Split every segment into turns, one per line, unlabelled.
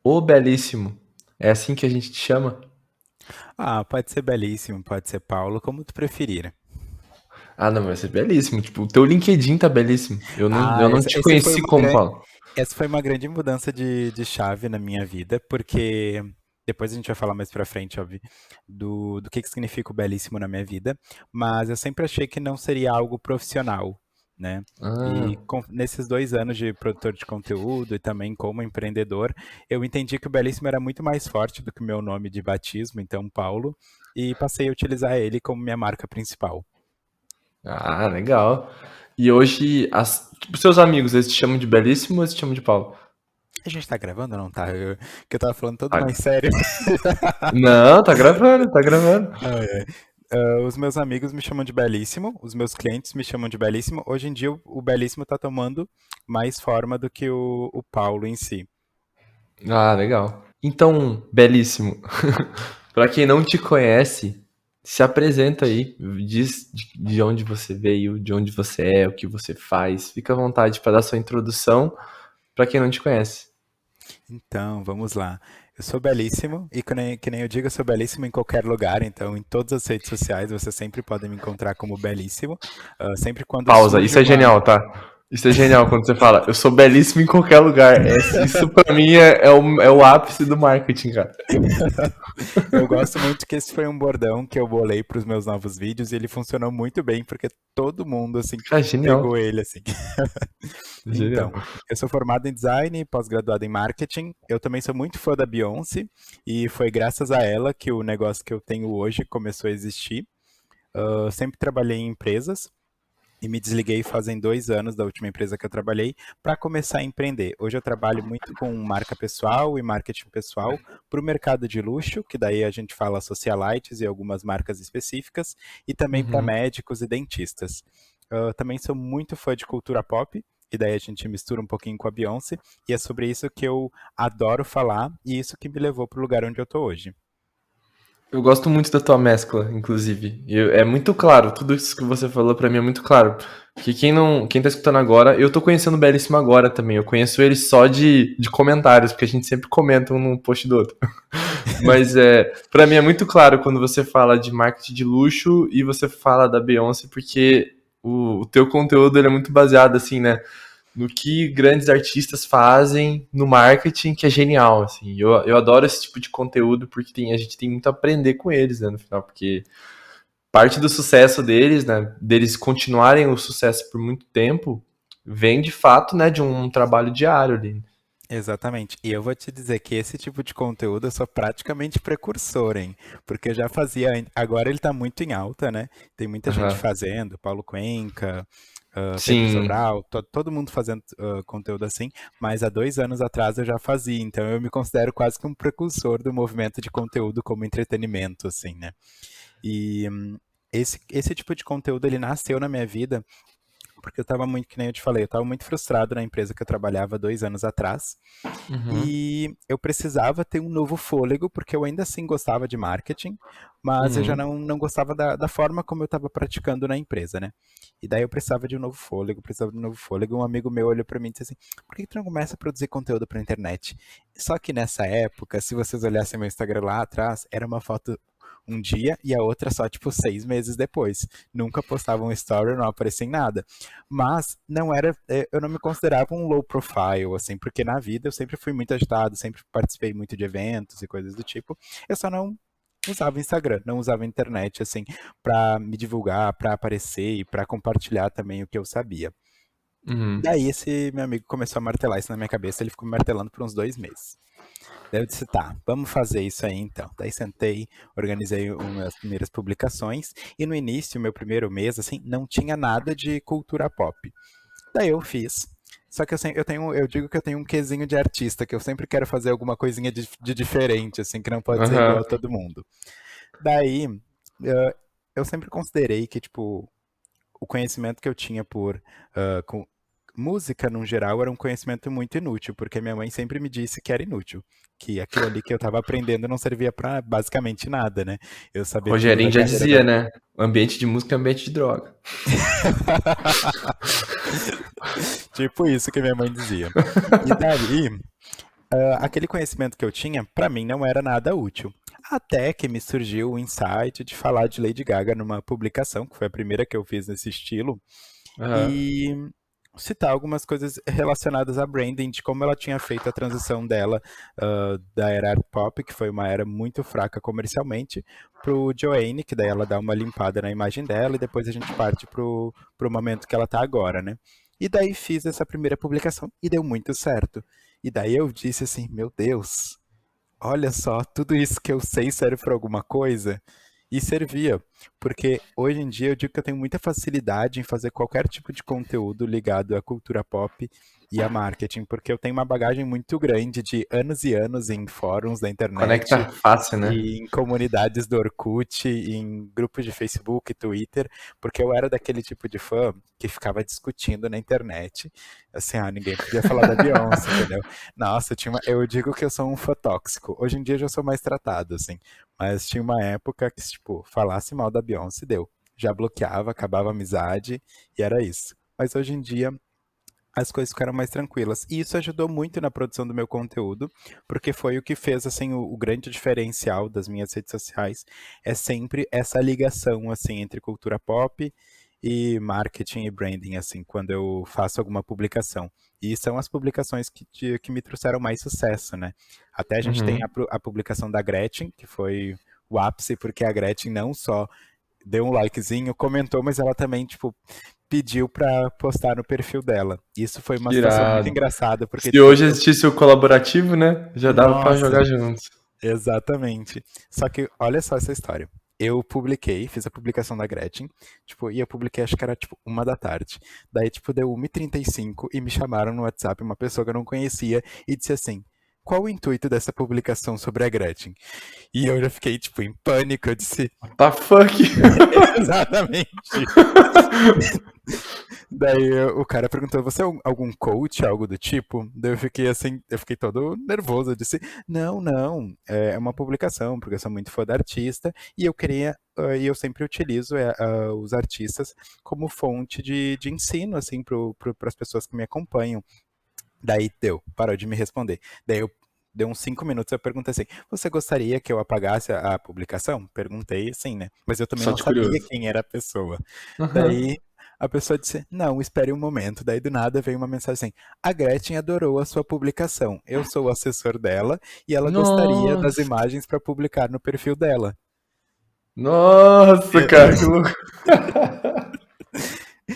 O Belíssimo. É assim que a gente te chama?
Ah, pode ser belíssimo, pode ser Paulo, como tu preferir.
Ah, não, vai ser belíssimo. Tipo, o teu LinkedIn tá belíssimo.
Ah,
Eu não
essa,
te
esse foi
conheci
uma
como Paulo.
essa foi uma grande mudança de chave na minha vida, porque depois a gente vai falar mais pra frente, óbvio, do que significa o belíssimo na minha vida, mas eu sempre achei que não seria algo profissional, né?
Ah,
E nesses 2 anos de produtor de conteúdo e também como empreendedor, eu entendi que o belíssimo era muito mais forte do que o meu nome de batismo, então Paulo, e passei a utilizar ele como minha marca principal.
legal. E hoje, tipo, seus amigos, eles te chamam de Belíssimo ou eles te chamam de Paulo?
A gente tá gravando ou não tá? Que eu tava falando todo
Tá.
mais sério.
Não, tá gravando, tá gravando.
Ai, ai. Os meus amigos me chamam de Belíssimo, os meus clientes me chamam de Belíssimo. Hoje em dia o Belíssimo tá tomando mais forma do que o Paulo em si.
Ah, legal. Então, Belíssimo, pra quem não te conhece, se apresenta aí, diz de onde você veio, de onde você é, o que você faz. Fica à vontade para dar sua introdução pra quem não te conhece.
Então, vamos lá. Eu sou belíssimo e que nem eu digo, eu sou belíssimo em qualquer lugar. Então, em todas as redes sociais, você sempre pode me encontrar como belíssimo. Sempre quando
Pausa,
surge
isso é
uma.
genial, tá? Isso é genial quando você fala, eu sou belíssimo em qualquer lugar. Isso pra mim é o ápice do marketing, cara.
Eu gosto muito que esse foi um bordão que eu bolei para os meus novos vídeos e ele funcionou muito bem porque todo mundo assim
Ah, genial.
pegou ele assim.
Genial.
Então, eu sou formado em design, pós-graduado em marketing. Eu também sou muito fã da Beyoncé e foi graças a ela que o negócio que eu tenho hoje começou a existir. Eu sempre trabalhei em empresas e me desliguei fazem 2 anos da última empresa que eu trabalhei para começar a empreender. Hoje eu trabalho muito com marca pessoal e marketing pessoal para o mercado de luxo, que daí a gente fala socialites e algumas marcas específicas, e também para
Uhum.
médicos e dentistas. Eu também sou muito fã de cultura pop, e daí a gente mistura um pouquinho com a Beyoncé, e é sobre isso que eu adoro falar, e isso que me levou para o lugar onde eu estou hoje.
Eu gosto muito da tua mescla, inclusive. É muito claro, tudo isso que você falou pra mim é muito claro. Porque quem tá escutando agora, eu tô conhecendo o Belíssimo agora também. Eu conheço ele só de comentários, porque a gente sempre comenta um no post do outro. Mas para mim é muito claro quando você fala de marketing de luxo e você fala da Beyoncé, porque o teu conteúdo ele é muito baseado assim, né, no que grandes artistas fazem no marketing, que é genial, assim. Eu adoro esse tipo de conteúdo porque a gente tem muito a aprender com eles, né, no final, porque parte do sucesso deles, né, deles continuarem o sucesso por muito tempo, vem de fato, né, de um trabalho diário ali.
Exatamente. E eu vou te dizer que esse tipo de conteúdo eu sou praticamente precursor, hein? Porque eu já fazia. Agora ele tá muito em alta, né? Tem muita gente
Aham.
fazendo, Paulo Cuenca, Pedro
Sim,
Sobral, todo mundo fazendo conteúdo assim. Mas há 2 anos atrás eu já fazia. Então eu me considero quase que um precursor do movimento de conteúdo como entretenimento, assim, né? E esse tipo de conteúdo ele nasceu na minha vida porque eu estava muito, que nem eu te falei, eu estava muito frustrado na empresa que eu trabalhava 2 anos atrás.
uhum,
E eu precisava ter um novo fôlego, porque eu ainda assim gostava de marketing, mas eu já
uhum.
não gostava da forma como eu estava praticando na empresa, né? E daí eu precisava de um novo fôlego, precisava de um novo fôlego. Um amigo meu olhou para mim e disse assim: por que tu não começa a produzir conteúdo para internet? Só que nessa época, se vocês olhassem meu Instagram lá atrás, era uma foto um dia e a outra só tipo 6 meses depois. Nunca postava um story, não aparecia em nada. Mas não era, eu não me considerava um low profile, assim, porque na vida eu sempre fui muito agitado, sempre participei muito de eventos e coisas do tipo. Eu só não usava Instagram, não usava internet, assim, para me divulgar, para aparecer e para compartilhar também o que eu sabia.
Uhum.
Daí esse meu amigo começou a martelar isso na minha cabeça, ele ficou me martelando por uns 2 meses. Daí eu disse, tá, vamos fazer isso aí então. Daí sentei, organizei as primeiras publicações, e no início, meu primeiro mês, assim, não tinha nada de cultura pop. Daí eu fiz. Só que eu digo que eu tenho um quesinho de artista, que eu sempre quero fazer alguma coisinha de diferente, assim, que não pode ser igual
Aham.
a todo mundo. Daí, eu sempre considerei que, tipo, o conhecimento que eu tinha por com música, no geral, era um conhecimento muito inútil, porque minha mãe sempre me disse que era inútil, que aquilo ali que eu estava aprendendo não servia para basicamente nada, né? Eu saber tudo da
Rogerinho já
carreira
dizia,
da.
né? Ambiente de música é ambiente de droga.
Tipo isso que minha mãe dizia. E daí, aquele conhecimento que eu tinha, pra mim, não era nada útil. Até que me surgiu o insight de falar de Lady Gaga numa publicação, que foi a primeira que eu fiz nesse estilo,
Aham.
e citar algumas coisas relacionadas a branding, de como ela tinha feito a transição dela da era art pop, que foi uma era muito fraca comercialmente, pro Joanne, que daí ela dá uma limpada na imagem dela, e depois a gente parte pro momento que ela tá agora, né? E daí fiz essa primeira publicação e deu muito certo. E daí eu disse assim, meu Deus, olha só, tudo isso que eu sei serve para alguma coisa? E servia, porque hoje em dia eu digo que eu tenho muita facilidade em fazer qualquer tipo de conteúdo ligado à cultura pop e a marketing, porque eu tenho uma bagagem muito grande de anos e anos em fóruns da internet,
Conecta fácil, né?
e em comunidades do Orkut, e em grupos de Facebook e Twitter, porque eu era daquele tipo de fã que ficava discutindo na internet, assim, ninguém podia falar da Beyoncé, entendeu? Nossa, eu digo que eu sou um fã tóxico. Hoje em dia eu já sou mais tratado, assim. Mas tinha uma época que, tipo, falasse mal da Beyoncé, deu. Já bloqueava, acabava a amizade, e era isso. Mas hoje em dia as coisas ficaram mais tranquilas. E isso ajudou muito na produção do meu conteúdo, porque foi o que fez, assim, o grande diferencial das minhas redes sociais. É sempre essa ligação, assim, entre cultura pop e marketing e branding, assim, quando eu faço alguma publicação. E são as publicações que me trouxeram mais sucesso, né? Até a gente tem
Uhum.
a publicação da Gretchen, que foi o ápice, porque a Gretchen não só deu um likezinho, comentou, mas ela também, tipo, pediu pra postar no perfil dela. Isso foi uma
Que
situação muito
irado.
engraçada, porque,
Se
tipo,
hoje existisse o colaborativo, né? Já dava pra
nossa,
jogar juntos.
exatamente. Só que, olha só essa história. Eu publiquei, fiz a publicação da Gretchen, tipo, e eu publiquei, acho que era, tipo, 1 da tarde. Daí, tipo, deu 1h35 e me chamaram no WhatsApp, uma pessoa que eu não conhecia, e disse assim, qual o intuito dessa publicação sobre a Gretchen? E eu já fiquei, tipo, em pânico, eu disse,
What the fuck?
exatamente. Daí o cara perguntou, você é algum coach, algo do tipo? Daí eu fiquei assim, eu fiquei todo nervoso. Eu disse, não, não, é uma publicação, porque eu sou muito fã da artista e eu queria, e eu sempre utilizo os artistas como fonte de ensino, assim, para as pessoas que me acompanham. Daí deu, parou de me responder. Daí eu deu uns 5 minutos, eu perguntei assim: você gostaria que eu apagasse a publicação? Perguntei assim, né? Mas eu também
Só
não
de
sabia
curioso.
quem era a pessoa.
Aham.
Daí a pessoa disse: não, espere um momento. Daí do nada veio uma mensagem assim: a Gretchen adorou a sua publicação. Eu sou o assessor dela e ela gostaria das
Nossa.
imagens para publicar no perfil dela.
Nossa, cara, que louco.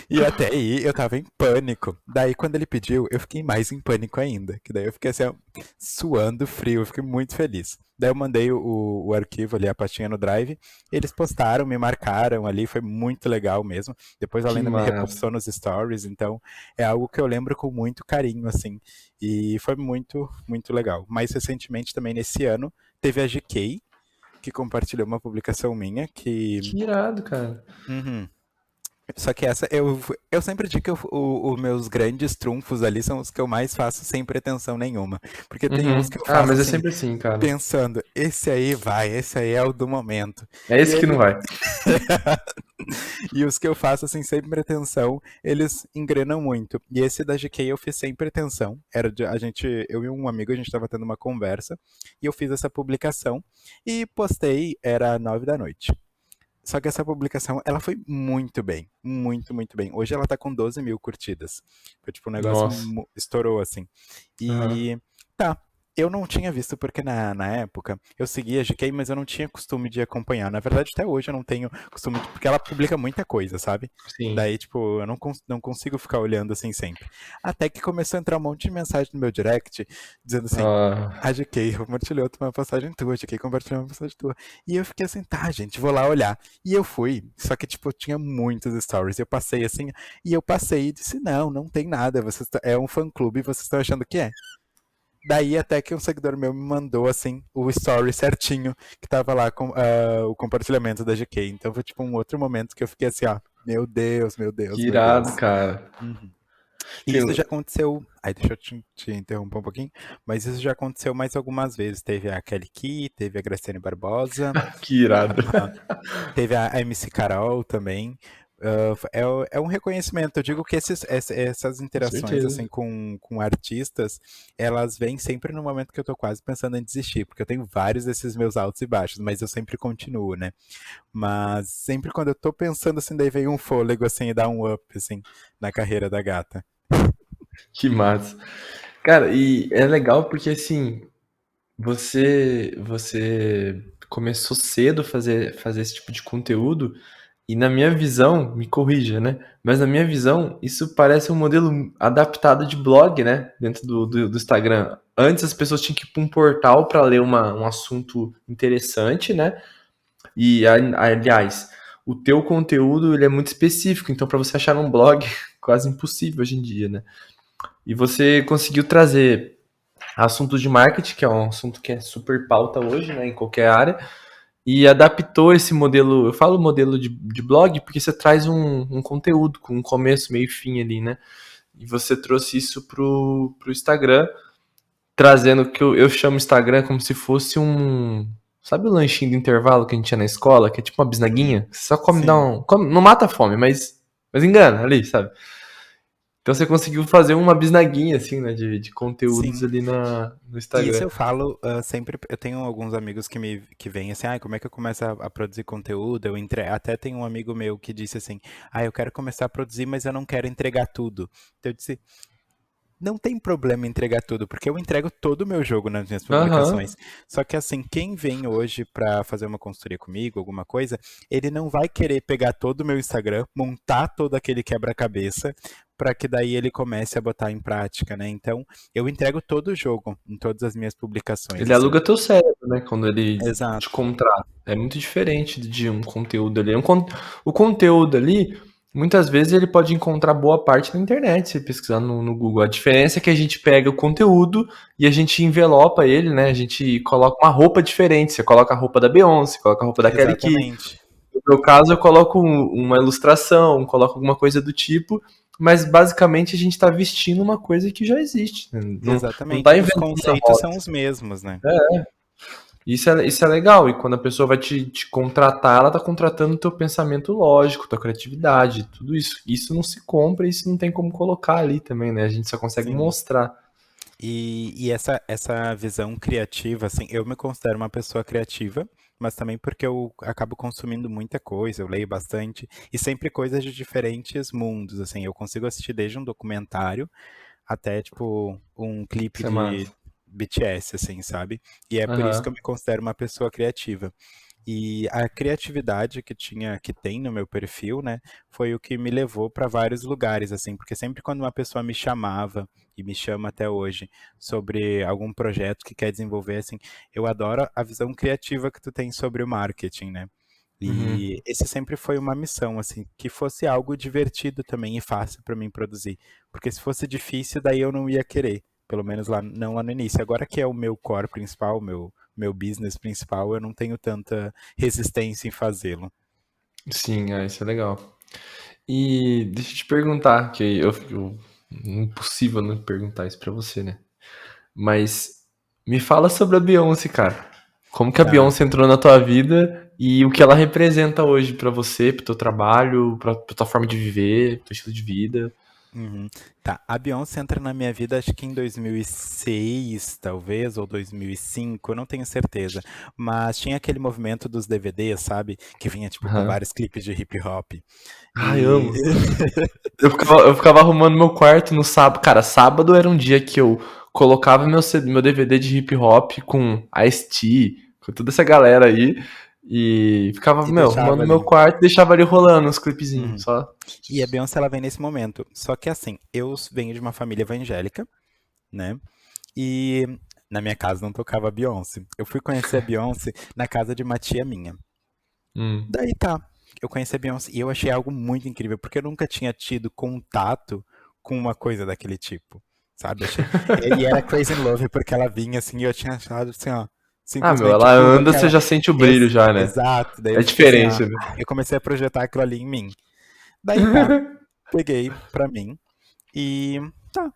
E até aí eu tava em pânico. Daí quando ele pediu, eu fiquei mais em pânico ainda. Que daí eu fiquei assim, ó, suando frio, eu fiquei muito feliz. Daí eu mandei o arquivo ali, a pastinha no Drive. Eles postaram, me marcaram ali, foi muito legal mesmo. Depois ela
Que
ainda me
massa.
repostou nos stories, então é algo que eu lembro com muito carinho, assim. E foi muito, muito legal. Mais recentemente, também nesse ano, teve a GK, que compartilhou uma publicação minha, que.
Que irado, cara.
Uhum. Só que essa, eu sempre digo que os meus grandes trunfos ali são os que eu mais faço sem pretensão nenhuma. Porque tem uns
Uhum.
que eu
Ah,
faço
mas é
assim,
sempre assim, cara.
pensando, esse aí vai, esse aí é o do momento.
É
E
esse que não
ele.
vai.
E os que eu faço assim, sem pretensão, eles engrenam muito. E esse da GK eu fiz sem pretensão. Eu e um amigo, a gente estava tendo uma conversa, e eu fiz essa publicação e postei, era 9 da noite. Só que essa publicação, ela foi muito bem. Muito, muito bem. Hoje ela tá com 12 mil curtidas. Foi tipo, um negócio
Nossa.
estourou, assim.
Aham.
E tá. Eu não tinha visto porque na época eu seguia a GK, mas eu não tinha costume de acompanhar. Na verdade, até hoje eu não tenho costume de, porque ela publica muita coisa, sabe?
Sim.
Daí, tipo, eu não consigo ficar olhando assim sempre. Até que começou a entrar um monte de mensagem no meu direct, dizendo assim, a
Ah,
GK compartilhou uma postagem tua, a GK compartilhou uma postagem tua. E eu fiquei assim, tá, gente, vou lá olhar. E eu fui, só que, tipo, tinha muitos stories. Eu passei assim, e eu passei e disse: não, não tem nada, é um fã-clube e vocês estão achando que é. Daí até que um seguidor meu me mandou, assim, o story certinho, que tava lá com o compartilhamento da GK. Então foi, tipo, um outro momento que eu fiquei assim, ó, meu Deus, meu
que
Deus, meu
irado,
Deus.
cara.
Uhum. E isso
Tem-
já aconteceu. Aí deixa eu te interromper um pouquinho. Mas isso já aconteceu mais algumas vezes. Teve a Kelly Key, teve a Graciane Barbosa,
Que irado.
teve a MC Carol também. É um reconhecimento. Eu digo que essas
Com
interações
certeza.
assim com artistas, elas vêm sempre no momento que eu tô quase pensando em desistir, porque eu tenho vários desses meus altos e baixos, mas eu sempre continuo, né? Mas sempre quando eu tô pensando assim, daí vem um fôlego assim e dá um up assim na carreira da gata.
Que massa. Cara, e é legal porque assim, você começou cedo a fazer esse tipo de conteúdo e na minha visão, me corrija, né? Mas na minha visão, isso parece um modelo adaptado de blog, né? Dentro do Instagram. Antes as pessoas tinham que ir para um portal para ler um assunto interessante, né? E aliás, o teu conteúdo ele é muito específico, então para você achar um blog quase impossível hoje em dia, né? E você conseguiu trazer assuntos de marketing, que é um assunto que é super pauta hoje, né, em qualquer área, e adaptou esse modelo, eu falo modelo de blog porque você traz um conteúdo com um começo, meio e fim ali, né? E você trouxe isso pro Instagram, trazendo que eu chamo Instagram como se fosse um. Sabe o lanchinho do intervalo que a gente tinha na escola, que é tipo uma
Uhum.
bisnaguinha? Você só come,
Sim.
não mata a fome, mas engana ali, sabe? Então você conseguiu fazer uma bisnaguinha, assim, né, de conteúdos
Sim.
ali no
E isso
Instagram.
eu falo sempre. Eu tenho alguns amigos que vêm assim, ah, como é que eu começo a produzir conteúdo? Até tem um amigo meu que disse assim, ah, eu quero começar a produzir, mas eu não quero entregar tudo. Então eu disse, não tem problema entregar tudo, porque eu entrego todo o meu jogo nas minhas
Aham.
publicações. Só que assim, quem vem hoje para fazer uma consultoria comigo, alguma coisa, ele não vai querer pegar todo o meu Instagram, montar todo aquele quebra-cabeça, para que daí ele comece a botar em prática, né? Então, eu entrego todo o jogo em todas as minhas publicações,
Ele
assim.
aluga teu cérebro, né, quando ele te
Exato.
contrata. É muito diferente de um conteúdo ali. O conteúdo ali, muitas vezes ele pode encontrar boa parte na internet, se pesquisar no Google. A diferença é que a gente pega o conteúdo e a gente envelopa ele, né? A gente coloca uma roupa diferente. Você coloca a roupa da Beyoncé, coloca a roupa da Kelly Key.
Exatamente.
No meu caso, eu coloco uma ilustração, coloco alguma coisa do tipo, mas basicamente a gente está vestindo uma coisa que já existe, né? Não
Exatamente.
tá
Os
inventando a
conceitos
roda.
são os mesmos, né?
Isso é legal, e quando a pessoa vai te contratar, ela tá contratando teu pensamento lógico, tua criatividade, tudo isso. Isso não se compra, isso não tem como colocar ali também, né? A gente só consegue
Sim.
mostrar.
E essa visão criativa, assim, eu me considero uma pessoa criativa, mas também porque eu acabo consumindo muita coisa, eu leio bastante, e sempre coisas de diferentes mundos, assim, eu consigo assistir desde um documentário até, tipo, um clipe
Isso é
de
massa.
BTS, assim, sabe? E é por isso que eu
Aham.
me considero uma pessoa criativa. E a criatividade que tem no meu perfil, né, foi o que me levou para vários lugares, assim, porque sempre quando uma pessoa me chamava, e me chama até hoje, sobre algum projeto que quer desenvolver, assim, eu adoro a visão criativa que tu tem sobre o marketing, né?
Uhum.
E esse sempre foi uma missão, assim, que fosse algo divertido também e fácil para mim produzir. Porque se fosse difícil, daí eu não ia querer. Pelo menos lá, não lá no início. Agora que é o meu core principal, meu business principal, eu não tenho tanta resistência em fazê-lo.
Sim, isso é legal. E deixa eu te perguntar, que impossível não perguntar isso pra você, né? Mas me fala sobre a Beyoncé, cara. Como que a
Tá.
Beyoncé entrou na tua vida e o que ela representa hoje pra você, pro teu trabalho, pra tua forma de viver, pro teu estilo de vida.
Uhum. Tá, a Beyoncé entra na minha vida acho que em 2006, talvez, ou 2005, eu não tenho certeza. Mas tinha aquele movimento dos DVDs, sabe? Que vinha, tipo, com
Aham.
vários clipes de hip hop.
Ai,
E...
amo. Eu ficava arrumando meu quarto no sábado. Cara, sábado era um dia que eu colocava meu DVD de hip hop com Ice-T, com toda essa galera aí. E ficava,
e
meu,
deixava
arrumando meu
ali.
quarto e deixava ali rolando uns clipezinhos,
Uhum.
só.
E a Beyoncé, ela vem nesse momento. Só que assim, eu venho de uma família evangélica, né? E na minha casa não tocava Beyoncé. Eu fui conhecer a Beyoncé na casa de uma tia minha.
Hum.
Daí tá, eu conheci a Beyoncé e eu achei algo muito incrível, porque eu nunca tinha tido contato com uma coisa daquele tipo, sabe? E era Crazy in Love, porque ela vinha assim e eu tinha achado assim, ó,
Ah, meu,
simplesmente
ela
tudo
anda, você
aquela.
já sente o brilho já, né?
Exato, daí
É
eu fiquei assim,
diferente,
ah,
né?
eu comecei a projetar aquilo ali em mim. Daí tá, peguei pra mim e tá,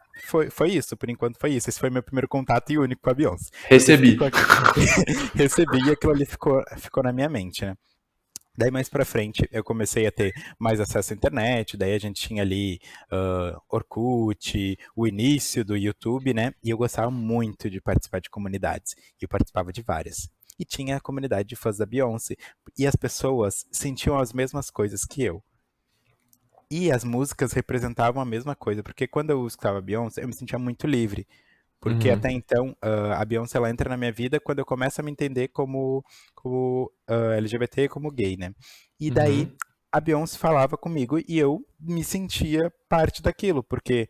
foi isso, por enquanto foi isso. Esse foi meu primeiro contato e único com a Beyoncé. Eu decidi
Recebi.
recebi e aquilo ali ficou na minha mente, né? Daí mais pra frente eu comecei a ter mais acesso à internet, daí a gente tinha ali Orkut, o início do YouTube, né? E eu gostava muito de participar de comunidades. E eu participava de várias. E tinha a comunidade de fãs da Beyoncé. E as pessoas sentiam as mesmas coisas que eu. E as músicas representavam a mesma coisa, porque quando eu escutava Beyoncé, eu me sentia muito livre. Porque até
Uhum,
então, a Beyoncé ela entra na minha vida quando eu começo a me entender como LGBT, como gay, né? E daí
uhum,
a Beyoncé falava comigo e eu me sentia parte daquilo, porque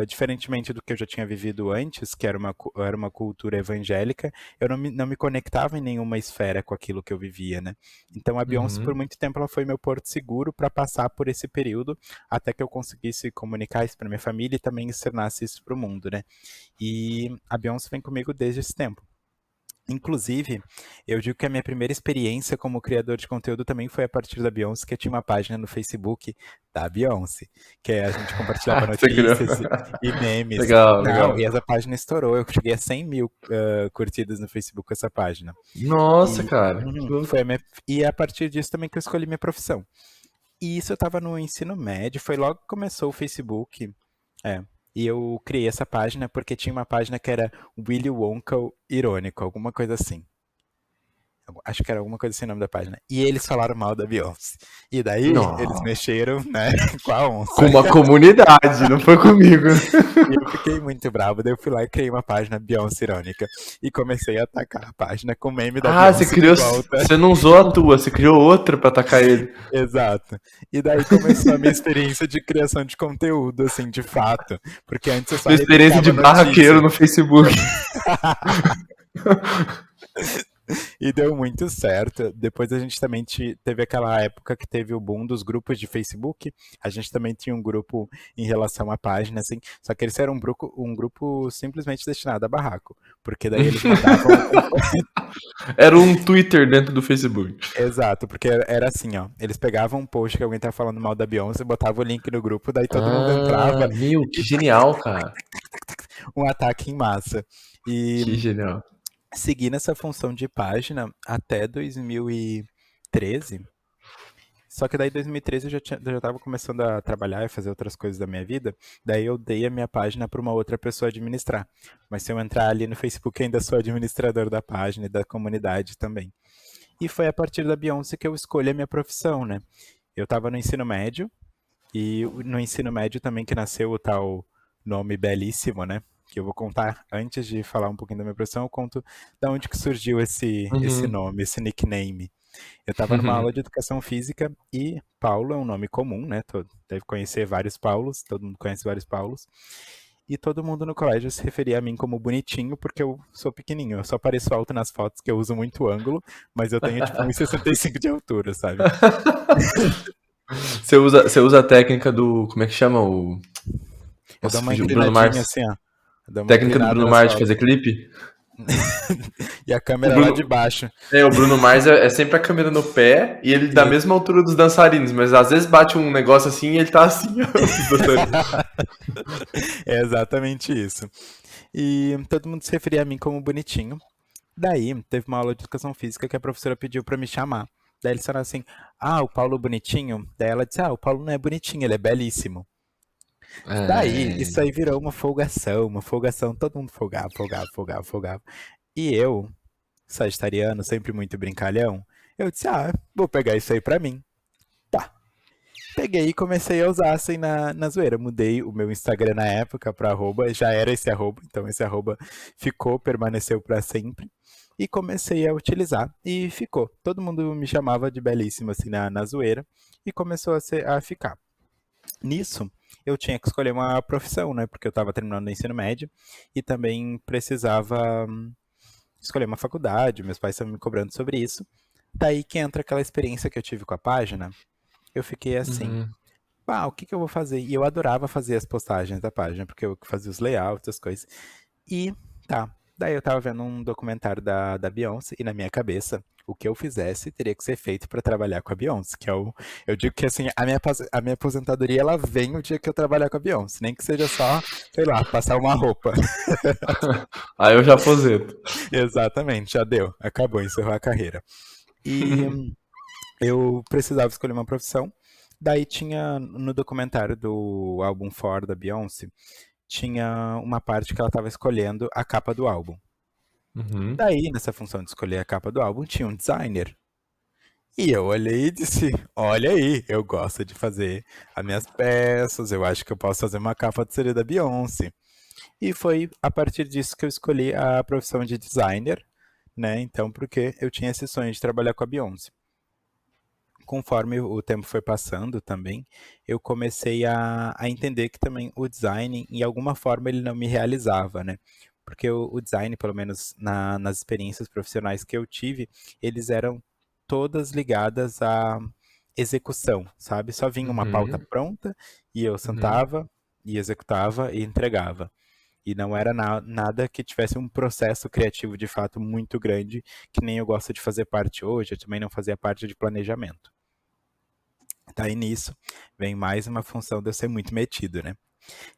diferentemente do que eu já tinha vivido antes, que era uma cultura evangélica, eu não me conectava em nenhuma esfera com aquilo que eu vivia, né? Então a Beyoncé por
uhum.
muito tempo ela foi meu porto seguro para passar por esse período até que eu conseguisse comunicar isso para minha família e também externasse isso para o mundo, né? E a Beyoncé vem comigo desde esse tempo. Inclusive, eu digo que a minha primeira experiência como criador de conteúdo também foi a partir da Beyoncé, que eu tinha uma página no Facebook da Beyoncé, que a gente compartilhava
Você criou.
notícias e memes.
Legal,
Não,
legal.
e essa página estourou, eu cheguei a 100 mil curtidas no Facebook com essa página.
Nossa,
E,
cara, que
uhum,
louco.
e é a partir disso também que eu escolhi minha profissão. E isso eu estava no ensino médio, foi logo que começou o Facebook. É. E eu criei essa página porque tinha uma página que era Willy Wonka irônico, alguma coisa assim. Acho que era alguma coisa assim o nome da página. E eles falaram mal da Beyoncé. E daí eles
Não.
mexeram, né, com a
Com
onça.
uma comunidade, não foi comigo.
E eu fiquei muito bravo. Daí eu fui lá e criei uma página Beyoncé irônica. E comecei a atacar a página com meme da
Ah, você
Beyoncé de
criou.
volta.
Você não usou a tua, você criou outra pra atacar ele.
Exato. E daí começou a minha experiência de criação de conteúdo, assim, de fato. Porque antes eu só
Sua experiência de
replicava
barraqueiro
notícia.
no Facebook.
E deu muito certo. Depois a gente também teve aquela época que teve o boom dos grupos de Facebook. A gente também tinha um grupo em relação à página, assim. Só que eles eram um grupo simplesmente destinado a barraco. Porque daí eles mandavam.
Era um Twitter dentro do Facebook.
Exato, porque era assim, ó. Eles pegavam um post que alguém tava falando mal da Beyoncé, botavam o link no grupo, daí todo mundo
Ah,
entrava
meu, que
e
genial, cara.
um ataque em massa. E
Que genial.
segui nessa função de página até 2013. Só que daí em 2013 eu já estava começando a trabalhar e fazer outras coisas da minha vida. Daí eu dei a minha página para uma outra pessoa administrar. Mas se eu entrar ali no Facebook, ainda sou administrador da página e da comunidade também. E foi a partir da Beyoncé que eu escolhi a minha profissão, né? Eu estava no ensino médio, e no ensino médio também que nasceu o tal nome belíssimo, né? Que eu vou contar antes de falar um pouquinho da minha profissão, eu conto da onde que surgiu esse
Uhum.
nome, esse nickname. Eu estava numa aula de educação física e Paulo é um nome comum, né? Deve conhecer vários Paulos, todo mundo conhece vários Paulos. E todo mundo no colégio se referia a mim como bonitinho porque eu sou pequenininho. Eu só pareço alto nas fotos que eu uso muito ângulo, mas eu tenho tipo 1,65 de altura, sabe?
Você usa a técnica do. Como é que chama?
Eu dou
Nossa,
uma
fugiu. Bruno
inclinadinha
Mars.
assim, ó. Eu dou uma
Técnica do
inclinada
Bruno
nas
Mars de
fotos.
fazer clipe?
E a
O
câmera lá de
Bruno,
baixo.
o Bruno Mars é sempre a câmera no pé e ele da
E
mesma altura dos dançarinos, mas às vezes bate um negócio assim e ele tá assim, ó, os dançarinos.
é exatamente isso. E todo mundo se referia a mim como bonitinho. Daí, teve uma aula de educação física que a professora pediu pra me chamar. Daí eles falaram assim: Ah, o Paulo bonitinho? Daí ela disse: Ah, o Paulo não é bonitinho, ele é belíssimo. Daí,
É.
isso aí virou uma folgação. Todo mundo folgava, folgava, folgava, folgava. E eu, sagitariano, sempre muito brincalhão, eu disse: Ah, vou pegar isso aí pra mim. Tá. Peguei e comecei a usar assim na zoeira. Mudei o meu Instagram na época para arroba, já era esse arroba, então esse arroba ficou, permaneceu para sempre. E comecei a utilizar e ficou. Todo mundo me chamava de belíssimo assim na zoeira e começou a ficar. Nisso, eu tinha que escolher uma profissão, né? Porque eu estava terminando o ensino médio e também precisava escolher uma faculdade. Meus pais estavam me cobrando sobre isso. Daí que entra aquela experiência que eu tive com a página. Eu fiquei assim,
Uhum.
pá, o que que eu vou fazer? E eu adorava fazer as postagens da página, porque eu fazia os layouts, as coisas. E tá, daí eu tava vendo um documentário da Beyoncé e na minha cabeça, o que eu fizesse teria que ser feito pra trabalhar com a Beyoncé, que é o, eu digo que assim, a minha aposentadoria ela vem o dia que eu trabalhar com a Beyoncé, nem que seja só, sei lá, passar uma roupa.
Aí eu já aposento.
Exatamente, já deu, acabou, encerrou a carreira. E eu precisava escolher uma profissão. Daí tinha no documentário do álbum For da Beyoncé, tinha uma parte que ela estava escolhendo a capa do álbum.
Uhum.
Daí, nessa função de escolher a capa do álbum, tinha um designer. E eu olhei e disse: Olha aí, eu gosto de fazer as minhas peças, eu acho que eu posso fazer uma capa de CD da Beyoncé. E foi a partir disso que eu escolhi a profissão de designer, né? Então, porque eu tinha esse sonho de trabalhar com a Beyoncé. Conforme o tempo foi passando também, eu comecei a entender que também o design, em alguma forma, ele não me realizava, né? Porque o design, pelo menos nas experiências profissionais que eu tive, eles eram todas ligadas à execução, sabe? Só vinha uma pauta
Uhum.
pronta e eu
Uhum.
sentava e executava e entregava. E não era nada que tivesse um processo criativo de fato muito grande, que nem eu gosto de fazer parte hoje, eu também não fazia parte de planejamento. Daí nisso vem mais uma função de eu ser muito metido, né?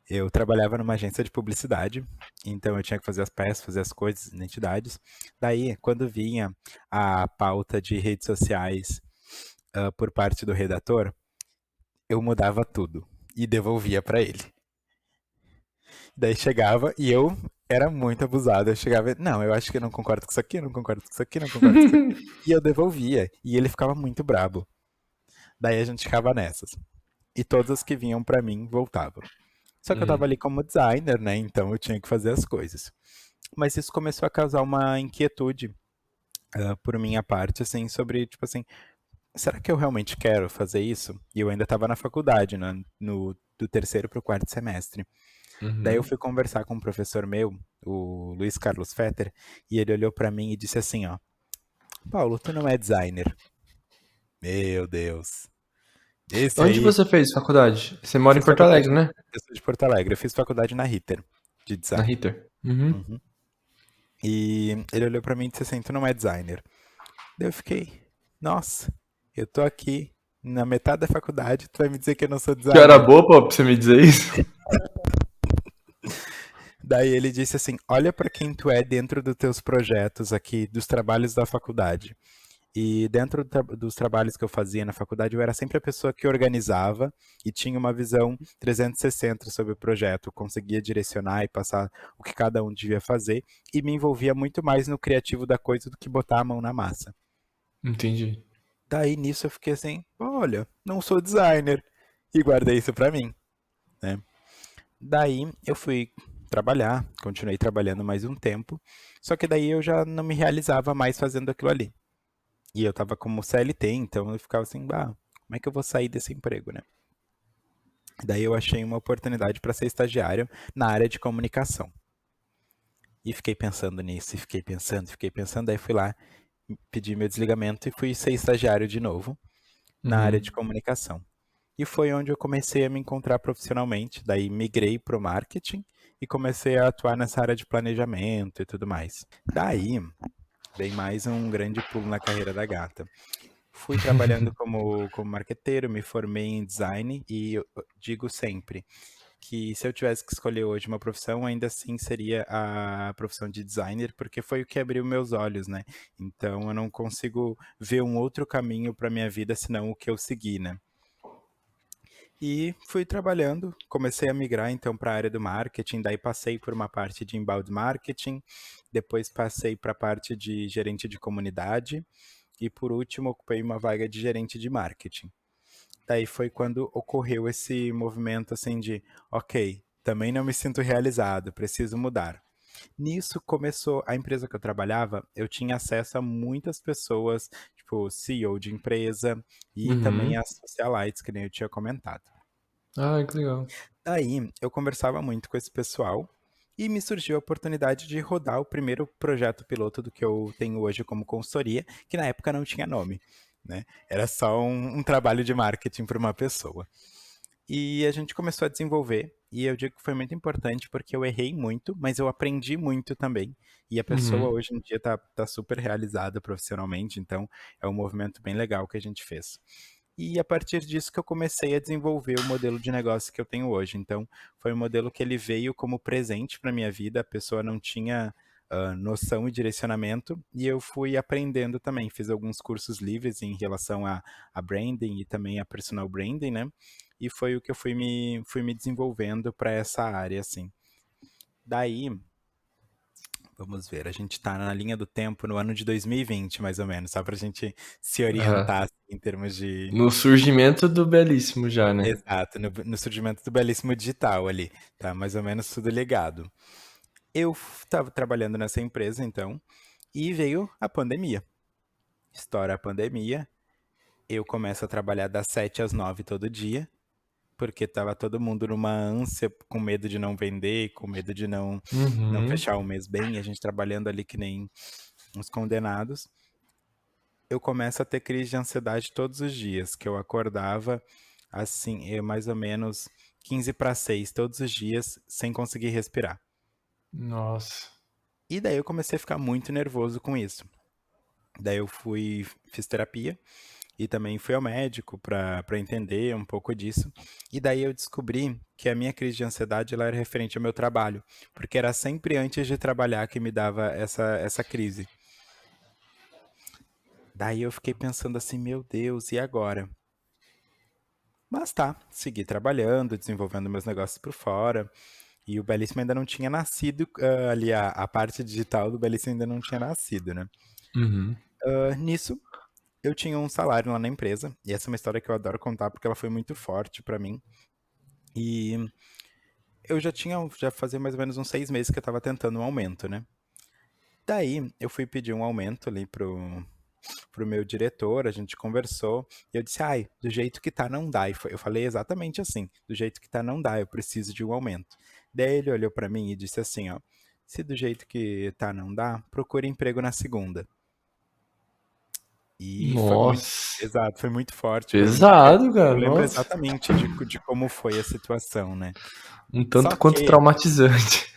Eu trabalhava numa agência de publicidade, então eu tinha que fazer as peças, fazer as coisas, identidades. Daí, quando vinha a pauta de redes sociais por parte do redator, eu mudava tudo e devolvia para ele. Daí chegava e eu era muito abusado. Eu chegava, não, eu acho que eu não concordo com isso aqui, não concordo com isso aqui, não concordo com isso aqui. E eu devolvia. E ele ficava muito brabo. Daí a gente ficava nessas. E todas as que vinham para mim voltavam. Só que eu tava
Uhum.
ali como designer, né? Então eu tinha que fazer as coisas. Mas isso começou a causar uma inquietude por minha parte, assim, sobre, tipo assim, será que eu realmente quero fazer isso? E eu ainda estava na faculdade, né? Do terceiro para o quarto semestre. Daí eu
Uhum.
fui conversar com um professor meu, o Luiz Carlos Fetter, e ele olhou para mim e disse assim, ó, Paulo, tu não é designer. Meu Deus. Esse
Onde
aí,
você fez faculdade? Você
eu
mora em
fiz
Porto
faculdade,
Alegre, né?
eu sou de Porto Alegre, eu fiz faculdade na Ritter, de
Na
design.
Ritter. Uhum.
Uhum. E ele olhou pra mim e disse assim, tu não é designer. Daí eu fiquei, nossa, eu tô aqui na metade da faculdade, tu vai me dizer que eu não sou
Que hora
designer.
boa, pô, pra você me dizer isso?
Daí ele disse assim, olha pra quem tu é dentro dos teus projetos aqui, dos trabalhos da faculdade. E dentro dos trabalhos que eu fazia na faculdade, eu era sempre a pessoa que organizava e tinha uma visão 360 sobre o projeto, conseguia direcionar e passar o que cada um devia fazer e me envolvia muito mais no criativo da coisa do que botar a mão na massa.
Entendi.
Daí nisso eu fiquei assim, olha, não sou designer e guardei isso pra mim, né? Daí eu fui trabalhar, continuei trabalhando mais um tempo, só que daí eu já não me realizava mais fazendo aquilo ali. E eu tava como CLT, então eu ficava assim, bah, como é que eu vou sair desse emprego, né? Daí eu achei uma oportunidade para ser estagiário na área de comunicação. E fiquei pensando nisso, e fiquei pensando, daí fui lá, pedi meu desligamento e fui ser estagiário de novo na área de
Uhum.
comunicação. E foi onde eu comecei a me encontrar profissionalmente, daí migrei para o marketing e comecei a atuar nessa área de planejamento e tudo mais. Daí, dei mais um grande pulo na carreira da gata. Fui trabalhando como marqueteiro, me formei em design e eu digo sempre que se eu tivesse que escolher hoje uma profissão, ainda assim seria a profissão de designer, porque foi o que abriu meus olhos, né? Então eu não consigo ver um outro caminho para minha vida senão o que eu segui, né? E fui trabalhando, comecei a migrar então para a área do marketing, daí passei por uma parte de inbound marketing, depois passei para a parte de gerente de comunidade e por último ocupei uma vaga de gerente de marketing. Daí foi quando ocorreu esse movimento assim de, ok, também não me sinto realizado, preciso mudar. Nisso começou a empresa que eu trabalhava, eu tinha acesso a muitas pessoas, tipo CEO de empresa e também
Uhum.
as socialites, que nem eu tinha comentado.
Ah, que legal.
Daí eu conversava muito com esse pessoal e me surgiu a oportunidade de rodar o primeiro projeto piloto do que eu tenho hoje como consultoria, que na época não tinha nome, né? Era só um trabalho de marketing para uma pessoa. E a gente começou a desenvolver, e eu digo que foi muito importante porque eu errei muito, mas eu aprendi muito também. E a pessoa
Uhum.
hoje em dia tá super realizada profissionalmente, então é um movimento bem legal que a gente fez. E a partir disso que eu comecei a desenvolver o modelo de negócio que eu tenho hoje. Então, foi um modelo que ele veio como presente para minha vida, a pessoa não tinha noção e direcionamento, e eu fui aprendendo também. Fiz alguns cursos livres em relação a branding e também a personal branding, né? E foi o que eu fui me desenvolvendo para essa área, assim. Daí, vamos ver, a gente está na linha do tempo no ano de 2020, mais ou menos, só para a gente se
Aham.
orientar assim, em termos de.
No surgimento do Belíssimo já, né?
Exato, no surgimento do belíssimo digital ali, tá mais ou menos tudo ligado. Eu estava trabalhando nessa empresa, então, e veio a pandemia. Estoura a pandemia, eu começo a trabalhar das 7 às 9 todo dia, porque tava todo mundo numa ânsia, com medo de não vender, com medo de não
Uhum.
fechar o mês bem, a gente trabalhando ali que nem uns condenados. Eu começo a ter crise de ansiedade todos os dias, que eu acordava assim, mais ou menos 15 para 6 todos os dias, sem conseguir respirar.
Nossa.
E daí eu comecei a ficar muito nervoso com isso. Daí eu fiz terapia e também fui ao médico para entender um pouco disso. E daí eu descobri que a minha crise de ansiedade ela era referente ao meu trabalho, porque era sempre antes de trabalhar que me dava essa crise. Daí eu fiquei pensando assim, meu Deus, e agora? Mas tá, segui trabalhando, desenvolvendo meus negócios por fora. E o Belíssimo ainda não tinha nascido, ali a parte digital do Belíssimo ainda não tinha nascido, né?
Uhum.
Nisso, eu tinha um salário lá na empresa, e essa é uma história que eu adoro contar porque ela foi muito forte pra mim. E eu já fazia mais ou menos uns 6 meses que eu tava tentando um aumento, né? Daí eu fui pedir um aumento ali pro meu diretor, a gente conversou, e eu disse, ai, do jeito que tá não dá. Eu falei exatamente assim, do jeito que tá não dá, eu preciso de um aumento. Daí ele olhou pra mim e disse assim, ó, se do jeito que tá não dá, procure emprego na segunda. E foi muito,
Nossa.
exato, foi muito forte pra mim, porque
Pesado, cara.
eu lembro
Nossa.
exatamente de como foi a situação, né?
Um
Só
tanto quanto
que,
traumatizante.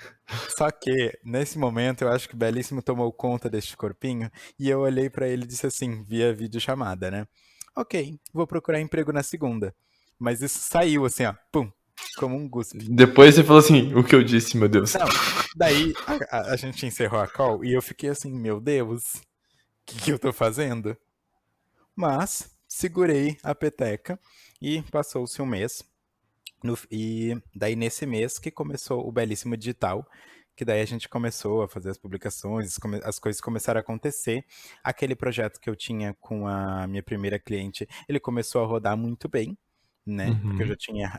só que, nesse momento, eu acho que o Belíssimo tomou conta deste corpinho e eu olhei pra ele e disse assim, via videochamada, né? Ok, vou procurar emprego na segunda. Mas isso saiu assim, ó, pum, como um guspe.
Depois você falou assim, o que eu disse, meu Deus.
Não, daí a gente encerrou a call e eu fiquei assim, meu Deus, o que eu tô fazendo? Mas segurei a peteca e passou-se um mês. E daí nesse mês que começou o Belíssimo Digital, que daí a gente começou a fazer as publicações, as coisas começaram a acontecer. Aquele projeto que eu tinha com a minha primeira cliente, ele começou a rodar muito bem, né? Porque eu
Uhum.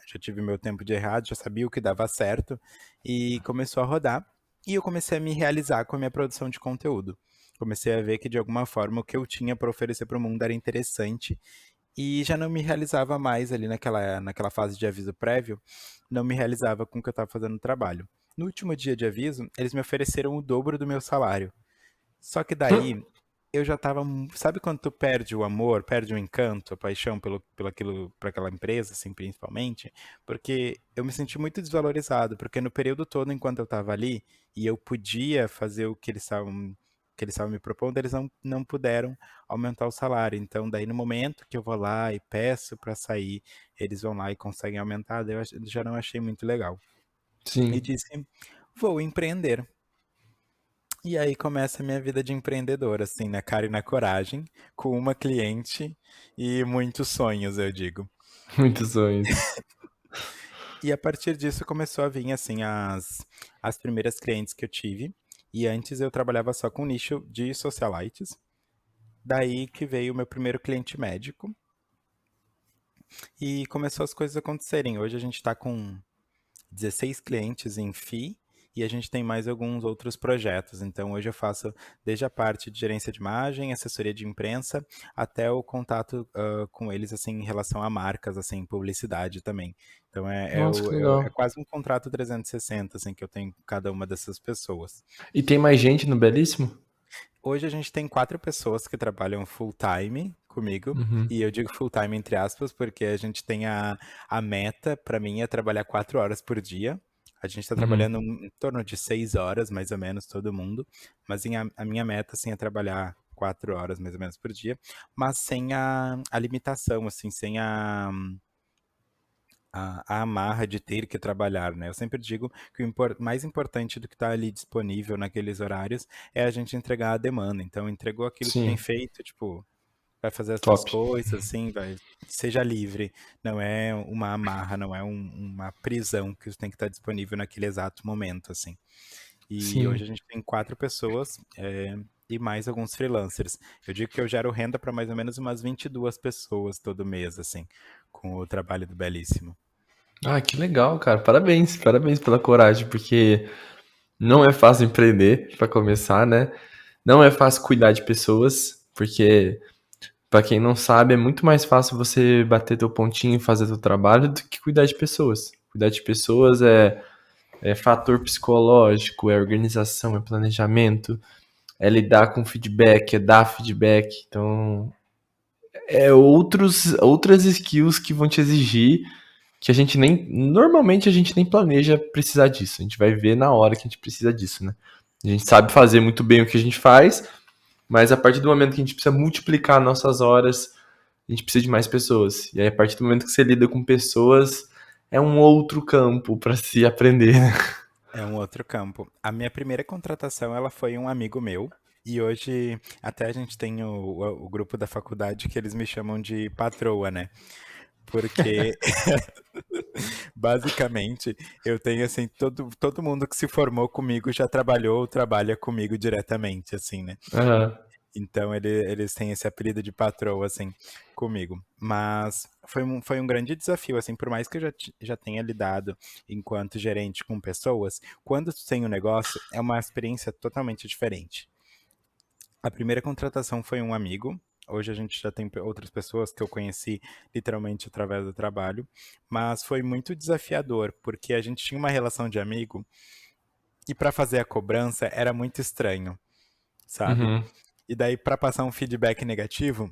já tive meu tempo de errado, já sabia o que dava certo e começou a rodar. E eu comecei a me realizar com a minha produção de conteúdo. Comecei a ver que de alguma forma o que eu tinha para oferecer para o mundo era interessante e já não me realizava mais ali naquela fase de aviso prévio, não me realizava com o que eu estava fazendo no trabalho. No último dia de aviso, eles me ofereceram o dobro do meu salário. Só que daí eu já estava, sabe quando tu perde o amor, perde o encanto, a paixão por aquela empresa, assim, principalmente? Porque eu me senti muito desvalorizado, porque no período todo, enquanto eu estava ali, e eu podia fazer o que eles estavam me propondo, eles não puderam aumentar o salário. Então, daí no momento que eu vou lá e peço para sair, eles vão lá e conseguem aumentar, daí eu já não achei muito legal. E
Sim.
disse, vou empreender. E aí começa a minha vida de empreendedor, assim, na cara e na coragem, com uma cliente e muitos sonhos, eu digo.
Muitos sonhos.
E a partir disso começou a vir, assim, as primeiras clientes que eu tive. E antes eu trabalhava só com nicho de socialites. Daí que veio o meu primeiro cliente médico. E começou as coisas acontecerem. Hoje a gente está com 16 clientes em FII e a gente tem mais alguns outros projetos. Então, hoje eu faço desde a parte de gerência de imagem, assessoria de imprensa, até o contato com eles, assim, em relação a marcas, assim, publicidade também. Então,
Nossa, que legal.
é quase um contrato 360, assim, que eu tenho com cada uma dessas pessoas.
E tem mais gente no Belíssimo?
Hoje a gente tem 4 pessoas que trabalham full time comigo,
Uhum.
e eu digo full time entre aspas, porque a gente tem a meta, para mim, é trabalhar 4 horas por dia. A gente está
Uhum.
trabalhando em torno de 6 horas, mais ou menos, todo mundo. Mas a minha meta, assim, é trabalhar 4 horas, mais ou menos, por dia, mas sem a limitação, assim, sem a amarra de ter que trabalhar, né? Eu sempre digo que mais importante do que estar ali disponível naqueles horários é a gente entregar a demanda. Então, entregou aquilo que tem
Sim,
feito, tipo, vai fazer as tuas
top.
coisas, assim, vai, seja livre. Não é uma amarra, não é uma prisão que você tem que estar disponível naquele exato momento, assim. E hoje
Sim.
a gente tem 4 pessoas, e mais alguns freelancers. Eu digo que eu gero renda para mais ou menos umas 22 pessoas todo mês, assim, com o trabalho do Belíssimo.
Ah, que legal, cara. Parabéns, parabéns pela coragem, porque não é fácil empreender, pra começar, né? Não é fácil cuidar de pessoas, porque, pra quem não sabe, é muito mais fácil você bater teu pontinho e fazer teu trabalho do que cuidar de pessoas. Cuidar de pessoas é fator psicológico, é organização, é planejamento, é lidar com feedback, é dar feedback. Então, outras skills que vão te exigir que a gente nem. Normalmente a gente nem planeja precisar disso. A gente vai ver na hora que a gente precisa disso, né? A gente sabe fazer muito bem o que a gente faz, mas a partir do momento que a gente precisa multiplicar nossas horas, a gente precisa de mais pessoas. E aí, a partir do momento que você lida com pessoas, é um outro campo para se aprender, né?
É um outro campo. A minha primeira contratação, ela foi um amigo meu. E hoje até a gente tem o grupo da faculdade que eles me chamam de patroa, né? Porque basicamente eu tenho assim, todo mundo que se formou comigo já trabalhou ou trabalha comigo diretamente, assim, né?
Aham.
Então eles têm esse apelido de patroa, assim, comigo. Mas foi um grande desafio, assim, por mais que eu já tenha lidado enquanto gerente com pessoas, quando tu tem um negócio, é uma experiência totalmente diferente. A primeira contratação foi um amigo. Hoje a gente já tem outras pessoas que eu conheci literalmente através do trabalho, mas foi muito desafiador, porque a gente tinha uma relação de amigo e para fazer a cobrança era muito estranho, sabe?
Uhum.
E daí para passar um feedback negativo,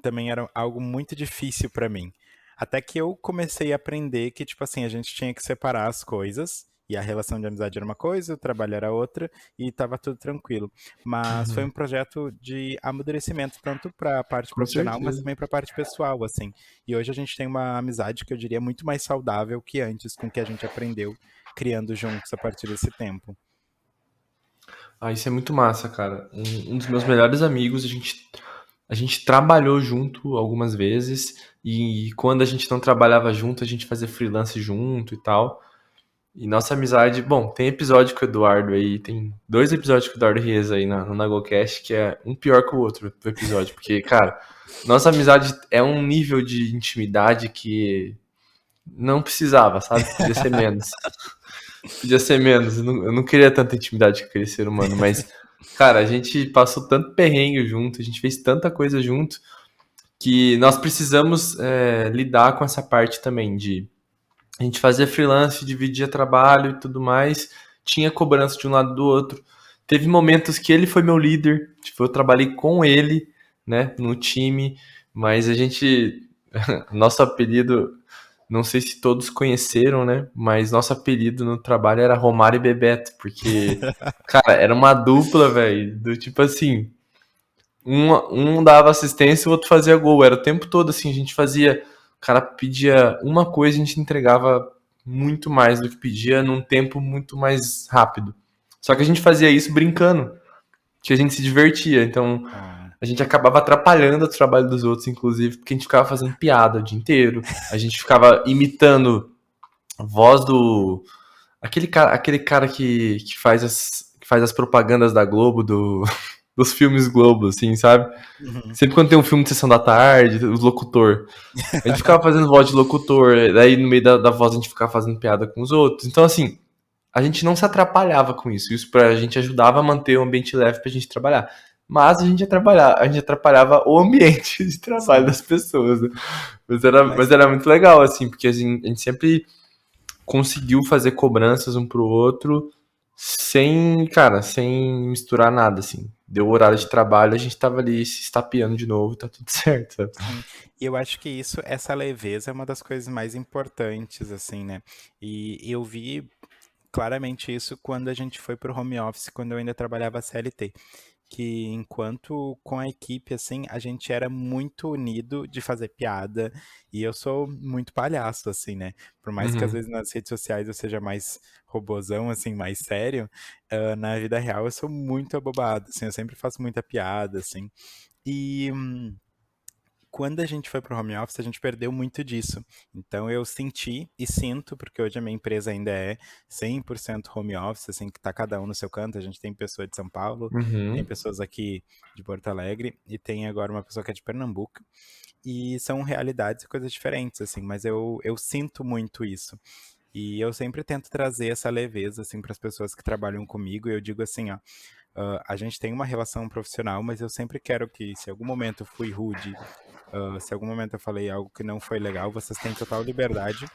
também era algo muito difícil pra mim. Até que eu comecei a aprender que, tipo assim, a gente tinha que separar as coisas. E a relação de amizade era uma coisa, o trabalho era outra, e tava tudo tranquilo. Mas foi um
Uhum.
projeto de amadurecimento, tanto para a parte
Com
profissional, mas
certeza.
também para a parte pessoal, assim. E hoje a gente tem uma amizade que eu diria muito mais saudável que antes, com o que a gente aprendeu criando juntos a partir desse tempo.
Ah, isso é muito massa, cara. Um dos meus melhores amigos, a gente trabalhou junto algumas vezes, e quando a gente não trabalhava junto, a gente fazia freelance junto e tal. E nossa amizade, bom, tem episódio com o Eduardo aí, tem dois episódios com o Eduardo Reis aí no NagoCast, que é um pior que o outro do episódio, porque, cara, nossa amizade é um nível de intimidade que não precisava, sabe? Podia ser menos. Podia ser menos. Eu não queria tanta intimidade com aquele ser humano, mas, cara, a gente passou tanto perrengue junto, a gente fez tanta coisa junto, que nós precisamos lidar com essa parte também de a gente fazia freelance, dividia trabalho e tudo mais, tinha cobrança de um lado do outro. Teve momentos que ele foi meu líder, tipo, eu trabalhei com ele, né, no time, mas a gente, nosso apelido, não sei se todos conheceram, né, mas nosso apelido no trabalho era Romário e Bebeto, porque, cara, era uma dupla, velho, do tipo assim, um dava assistência e o outro fazia gol. Era o tempo todo assim, a gente fazia. O cara pedia uma coisa, a gente entregava muito mais do que pedia num tempo muito mais rápido. Só que a gente fazia isso brincando, que a gente se divertia. Então
Ah,
a gente acabava atrapalhando o trabalho dos outros, inclusive, porque a gente ficava fazendo piada o dia inteiro. A gente ficava imitando a voz do. Aquele cara que faz as propagandas da Globo, dos filmes Globo, assim, sabe?
uhum.
Sempre quando tem um filme de sessão da tarde, os locutor. A gente ficava fazendo voz de locutor, daí no meio da voz a gente ficava fazendo piada com os outros. Então, assim, a gente não se atrapalhava com isso. Isso pra gente ajudava a manter o ambiente leve pra gente trabalhar. Mas a gente atrapalhava o ambiente de trabalho
Sim.
das pessoas, né?
Mas
Mas era muito legal, assim, porque assim, a gente sempre conseguiu fazer cobranças um pro outro sem, cara, sem misturar nada, assim. Deu o horário de trabalho, a gente tava ali se estapeando de novo, tá tudo certo, sabe?
sim, e eu acho que isso, essa leveza é uma das coisas mais importantes, assim, né? E eu vi claramente isso quando a gente foi pro home office, quando eu ainda trabalhava CLT. que enquanto com a equipe, assim, a gente era muito unido de fazer piada, e eu sou muito palhaço, assim, né? Por mais que às
Uhum.
vezes nas redes sociais eu seja mais robozão, assim, mais sério, na vida real eu sou muito abobado, assim, eu sempre faço muita piada, assim. E quando a gente foi pro home office, a gente perdeu muito disso. Então eu senti e sinto, porque hoje a minha empresa ainda é 100% home office, assim, que tá cada um no seu canto. A gente tem pessoa de São Paulo, tem
Uhum.
pessoas aqui de Porto Alegre e tem agora uma pessoa que é de Pernambuco. E são realidades e coisas diferentes, assim, mas eu sinto muito isso. E eu sempre tento trazer essa leveza, assim, para as pessoas que trabalham comigo. E eu digo assim, ó, a gente tem uma relação profissional, mas eu sempre quero que, se em algum momento eu fui rude, se em algum momento eu falei algo que não foi legal, vocês têm total liberdade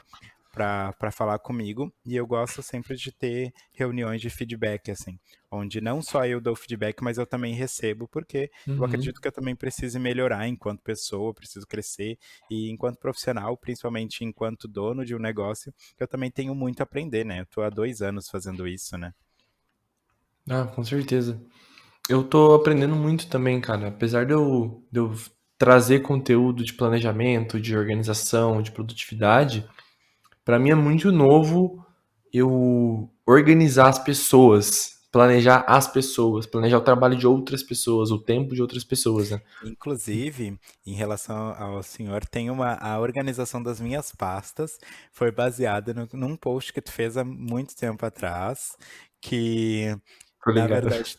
para falar comigo. E eu gosto sempre de ter reuniões de feedback, assim, onde não só eu dou feedback, mas eu também recebo, porque eu
Uhum.
acredito que eu também preciso melhorar enquanto pessoa, preciso crescer, e enquanto profissional, principalmente enquanto dono de um negócio, eu também tenho muito a aprender, né? Eu tô há 2 anos fazendo isso, né?
Ah, com certeza. Eu tô aprendendo muito também, cara. Apesar de eu trazer conteúdo de planejamento, de organização, de produtividade, pra mim é muito novo eu organizar as pessoas, planejar as pessoas, planejar o trabalho de outras pessoas, o tempo de outras pessoas, né?
Inclusive, em relação ao senhor, tem a organização das minhas pastas foi baseada num post que tu fez há muito tempo atrás, que
Tô
na
ligado.
verdade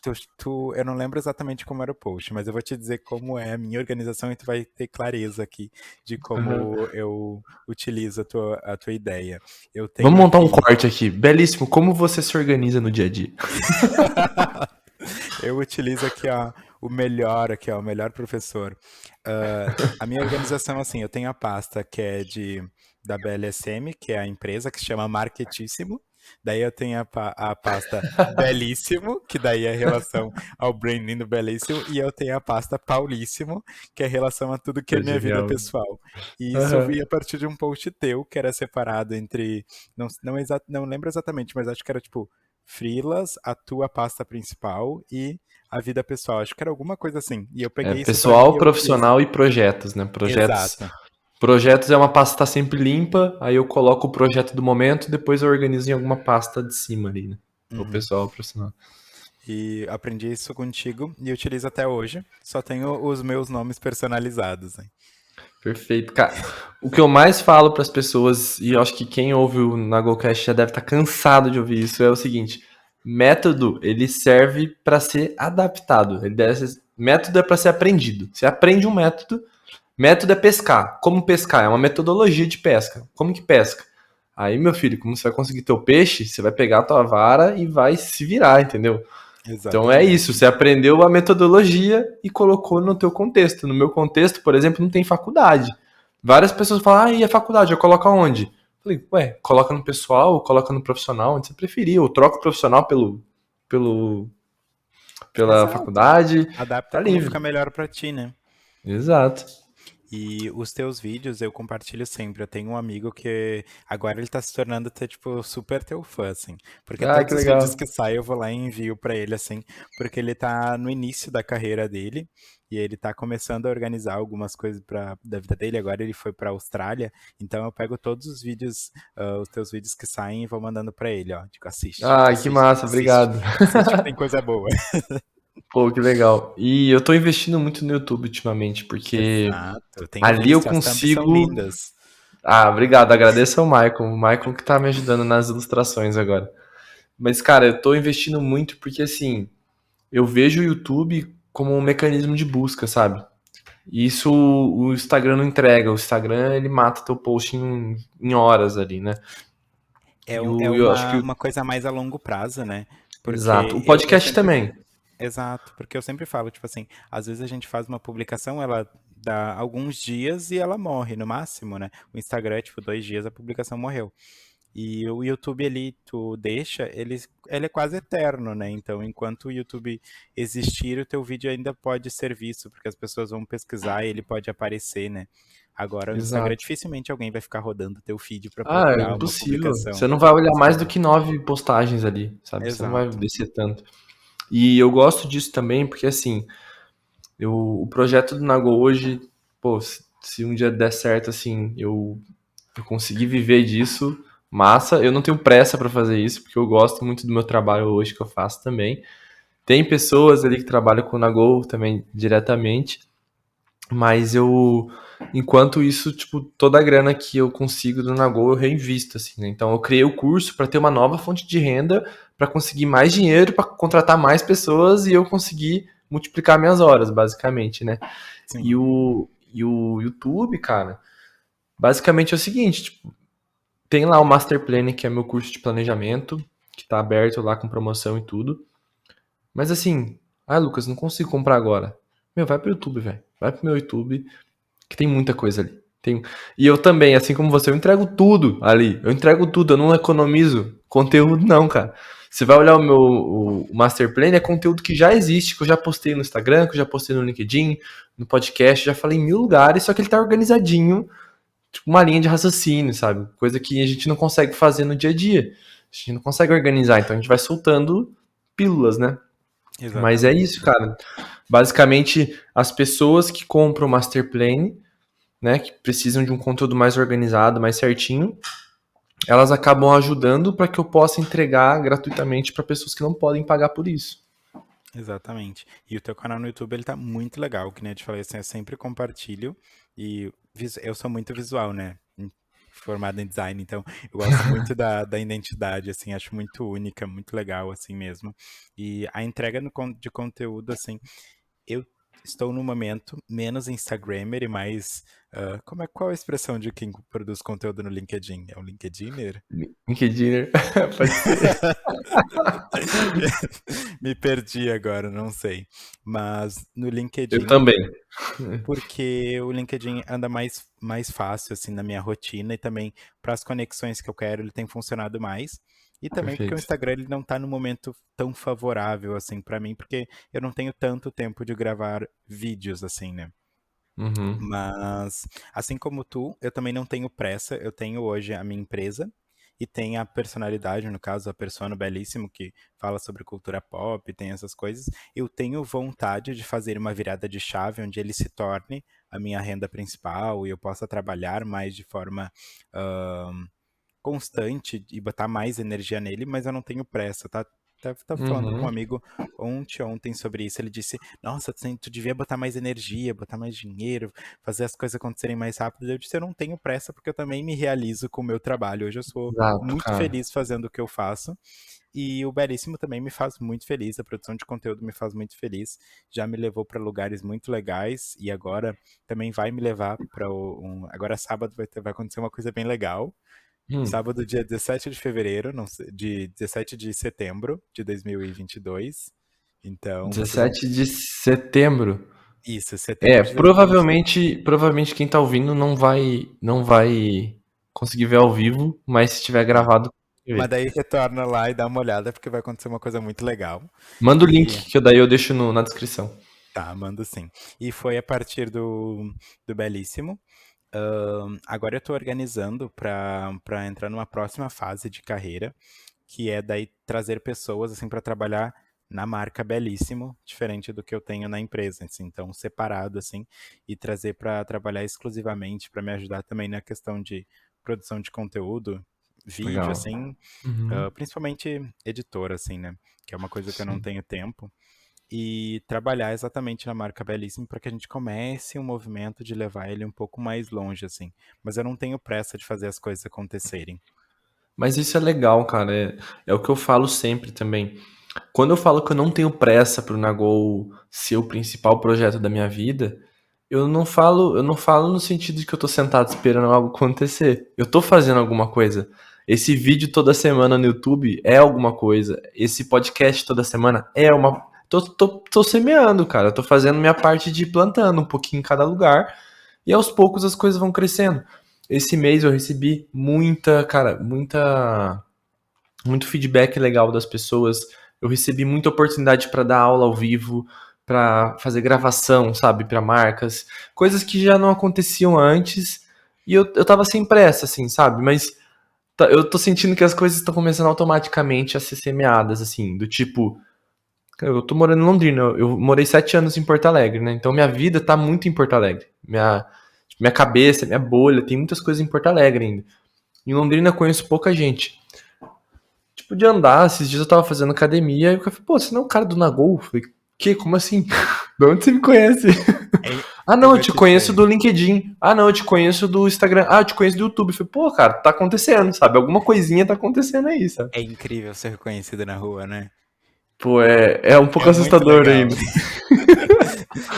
eu não lembro exatamente como era o post, mas eu vou te dizer como é a minha organização e tu vai ter clareza aqui de
Aham.
como eu utilizo a tua ideia. Eu
Vamos
tenho
montar um
aqui
corte aqui. Belíssimo. Como você se organiza no dia a dia?
Eu utilizo aqui, ó, o melhor aqui, ó, o melhor professor. A minha organização, assim, eu tenho a pasta que é da BLSM, que é a empresa que se chama Marketíssimo. Daí eu tenho a pasta Belíssimo, que daí é a relação ao branding do Belíssimo. E eu tenho a pasta Paulíssimo, que é a relação a tudo que
Tá
é minha vida
genial.
pessoal. E isso eu
Aham.
vi a partir de um post teu, que era separado entre. Não lembro exatamente, mas acho que era tipo Frilas, a tua pasta principal e a vida pessoal. Acho que era alguma coisa assim. E eu
É
peguei isso pra mim e
pessoal,
eu utilizo.
profissional e projetos, né? Projetos.
Exato.
Projetos é uma pasta que tá sempre limpa, aí eu coloco o projeto do momento, depois eu organizo em alguma pasta de cima ali, né? O
Uhum.
pessoal, o profissional.
E aprendi isso contigo e utilizo até hoje. Só tenho os meus nomes personalizados, né?
Perfeito. Cara, o que eu mais falo para as pessoas, e eu acho que quem ouve o Nagocast já deve estar cansado de ouvir isso, é o seguinte: método, ele serve para ser adaptado. Método é para ser aprendido. Você aprende um método, método é pescar. Como pescar? É uma metodologia de pesca. Como que pesca? Aí, meu filho, como você vai conseguir teu peixe, você vai pegar a tua vara e vai se virar, entendeu? Então é isso,
Exatamente.
você aprendeu a metodologia e colocou no teu contexto. No meu contexto, por exemplo, não tem faculdade. Várias pessoas falam, ah, e a faculdade, eu coloco aonde? Falei, ué, coloca no pessoal, coloca no profissional, onde você preferir. Eu troco o profissional pelo, pela
Exato.
faculdade,
Adapta
tá
como fica
livre.
melhor pra ti, né?
Exato.
E os teus vídeos eu compartilho sempre. Eu tenho um amigo que agora ele tá se tornando até, tipo, super teu fã, assim. Porque
Ah, que
todos os vídeos
legal.
que saem eu vou lá e envio pra ele, assim. Porque ele tá no início da carreira dele e ele tá começando a organizar algumas coisas da vida dele. Agora ele foi pra Austrália. Então eu pego todos os vídeos, os teus vídeos que saem e vou mandando pra ele, ó. Digo, assiste,
Ah, que
assiste,
massa,
assiste.
obrigado.
Assiste que tem coisa boa.
Pô, que legal. E eu tô investindo muito no YouTube ultimamente, porque
Exato. Eu tenho
ali eu
visto, as thumbs são
consigo.
lindas.
Ah, obrigado. Agradeço ao Michael. O Michael que tá me ajudando nas ilustrações agora. Mas, cara, eu tô investindo muito porque, assim, eu vejo o YouTube como um mecanismo de busca, sabe? E isso o Instagram não entrega. O Instagram, ele mata teu post em horas ali, né?
É,
E
é
eu acho que.
uma coisa mais a longo prazo, né?
Exato.
Porque
O
eu
podcast
sempre.
também.
Exato, porque eu sempre falo, tipo assim, às vezes a gente faz uma publicação, ela dá alguns dias e ela morre, no máximo, né? O Instagram é tipo 2 dias, a publicação morreu. E o YouTube ali, tu deixa, ele é quase eterno, né? Então, enquanto o YouTube existir, o teu vídeo ainda pode ser visto, porque as pessoas vão pesquisar e ele pode aparecer, né? Agora, o Instagram,
Exato.
dificilmente alguém vai ficar rodando teu feed para
Ah, é
procurar uma
impossível. Você
publicação
não vai olhar mais do
sua.
que 9 postagens ali, sabe? Você não vai
Exato.
descer tanto. E eu gosto disso também porque, assim, o projeto do Nago hoje, pô, se um dia der certo, assim, eu conseguir viver disso, massa. Eu não tenho pressa pra fazer isso, porque eu gosto muito do meu trabalho hoje que eu faço também. Tem pessoas ali que trabalham com o Nago também diretamente, mas enquanto isso, tipo, toda a grana que eu consigo do Nago eu reinvisto, assim, né? Então eu criei o curso para ter uma nova fonte de renda, para conseguir mais dinheiro, para contratar mais pessoas e eu conseguir multiplicar minhas horas, basicamente, né? E
Sim,
o YouTube, cara, basicamente é o seguinte, tipo, tem lá o Master Planning, que é meu curso de planejamento, que tá aberto lá com promoção e tudo. Mas assim, Lucas, não consigo comprar agora. Meu, vai pro YouTube, velho. Vai pro meu YouTube, que tem muita coisa ali. E eu também, assim como você, eu entrego tudo ali. Eu entrego tudo, eu não economizo conteúdo, não, cara. Você vai olhar o Master Plan, é conteúdo que já existe, que eu já postei no Instagram, que eu já postei no LinkedIn, no podcast, já falei em 1000 lugares, só que ele tá organizadinho, tipo uma linha de raciocínio, sabe? Coisa que a gente não consegue fazer no dia a dia. A gente não consegue organizar, então a gente vai soltando pílulas, né? Mas é isso,
exatamente.
cara. Basicamente, as pessoas que compram o Master Plan, né, que precisam de um conteúdo mais organizado, mais certinho, elas acabam ajudando para que eu possa entregar gratuitamente para pessoas que não podem pagar por isso.
Exatamente. E o teu canal no YouTube, ele tá muito legal, que nem eu te falei, assim, eu sempre compartilho e eu sou muito visual, né? Formado em design, então eu gosto muito da identidade, assim, acho muito única, muito legal, assim mesmo. E a entrega de conteúdo, assim, eu estou no momento menos Instagrammer e mais. Qual é a expressão de quem produz conteúdo no LinkedIn? É um LinkedIner?
LinkedIn, pode ser.
Me perdi agora, não sei. Mas no
Eu
LinkedIn,
também.
porque o LinkedIn anda mais fácil assim na minha rotina e também para as conexões que eu quero, ele tem funcionado mais. E também porque o
Perfeito.
Instagram ele não está no momento tão favorável assim para mim, porque eu não tenho tanto tempo de gravar vídeos assim, né?
Uhum.
Mas, assim como tu, eu também não tenho pressa. Eu tenho hoje a minha empresa e tem a personalidade, no caso, a Persona Belíssimo, que fala sobre cultura pop, tem essas coisas. Eu tenho vontade de fazer uma virada de chave onde ele se torne a minha renda principal e eu possa trabalhar mais de forma constante e botar mais energia nele, mas eu não tenho pressa, tá? Tava falando com um
Uhum.
amigo ontem sobre isso. Ele disse: Nossa, tu devia botar mais energia, botar mais dinheiro, fazer as coisas acontecerem mais rápido. Eu disse: Eu não tenho pressa porque eu também me realizo com o meu trabalho. Hoje eu sou
Exato,
muito
cara.
feliz fazendo o que eu faço e o Belíssimo também me faz muito feliz. A produção de conteúdo me faz muito feliz. Já me levou para lugares muito legais e agora também vai me levar para agora sábado vai acontecer uma coisa bem legal.
Hum.
Sábado, dia 17 de fevereiro, não sei, de 17 de setembro de 2022. Então, vai fazer
17 de setembro.
isso,
É,
setembro de 2022.
provavelmente quem tá ouvindo não vai conseguir ver ao vivo, mas se tiver
Sim.
gravado, consegue
Mas
ver.
daí retorna lá e dá uma olhada, porque vai acontecer uma coisa muito legal.
Manda o
E
link que daí eu deixo na descrição.
tá, mando sim. E foi a partir do Belíssimo. Agora eu estou organizando para entrar numa próxima fase de carreira, que é daí trazer pessoas assim para trabalhar na marca Belíssimo, diferente do que eu tenho na empresa, assim, então separado assim, e trazer para trabalhar exclusivamente para me ajudar também na questão de produção de conteúdo, vídeo
Legal.
assim,
Uhum.
principalmente editor assim, né, que é uma coisa que eu não
Sim.
tenho tempo e trabalhar exatamente na marca Belíssimo para que a gente comece um movimento de levar ele um pouco mais longe, assim. Mas eu não tenho pressa de fazer as coisas acontecerem.
Mas isso é legal, cara. É o que eu falo sempre também. Quando eu falo que eu não tenho pressa pro Nagol ser o principal projeto da minha vida, eu não falo no sentido de que eu tô sentado esperando algo acontecer. Eu tô fazendo alguma coisa. Esse vídeo toda semana no YouTube é alguma coisa. Esse podcast toda semana é uma. Tô semeando, cara. Eu tô fazendo minha parte de plantando um pouquinho em cada lugar. E aos poucos as coisas vão crescendo. Esse mês eu recebi muito feedback legal das pessoas. Eu recebi muita oportunidade para dar aula ao vivo, para fazer gravação, sabe, para marcas, coisas que já não aconteciam antes. E eu tava sem pressa, assim, sabe? Mas eu tô sentindo que as coisas estão começando automaticamente a ser semeadas, assim, do tipo, Eu tô morando em Londrina, eu morei 7 anos em Porto Alegre, né? Então minha vida tá muito em Porto Alegre. Minha cabeça, minha bolha, tem muitas coisas em Porto Alegre ainda. Em Londrina eu conheço pouca gente. Tipo, de andar, esses dias eu tava fazendo academia e o cara falou, pô, você não é o cara do Nagol? Eu falei, que? Como assim? De onde você me conhece?
É,
Ah,
eu
não, eu
vou
te
te
conheço
dizer,
do LinkedIn. Ah, não, eu te conheço do Instagram. Ah, eu te conheço do YouTube. Eu falei, pô, cara, tá acontecendo, sabe? Alguma coisinha tá acontecendo aí, sabe?
é incrível ser reconhecido na rua, né?
Pô, é um pouco
É muito
assustador
legal.
ainda.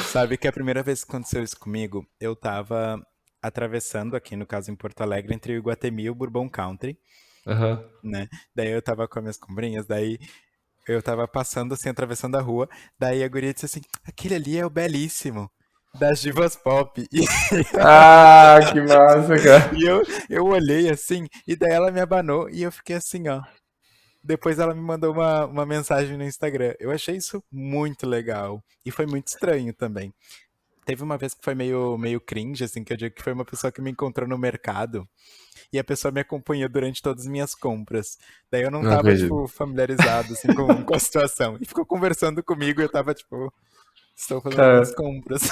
Sabe que a primeira vez que aconteceu isso comigo, eu tava atravessando aqui, no caso em Porto Alegre, entre o Iguatemi e o Bourbon Country,
Aham.
né? Daí eu tava com as minhas comprinhas, daí eu tava passando assim, atravessando a rua, daí a guria disse assim, aquele ali é o Belíssimo, das divas pop.
Ah, que massa, cara.
E eu olhei assim, e daí ela me abanou, e eu fiquei assim, ó. Depois ela me mandou uma mensagem no Instagram. Eu achei isso muito legal. E foi muito estranho também. Teve uma vez que foi meio cringe, assim, que eu digo que foi uma pessoa que me encontrou no mercado e a pessoa me acompanhou durante todas as minhas compras. Daí eu não
Não
tava,
acredito.
tipo, familiarizado, assim, com a situação. E ficou conversando comigo e eu tava, tipo, estou fazendo minhas
Cara,
compras.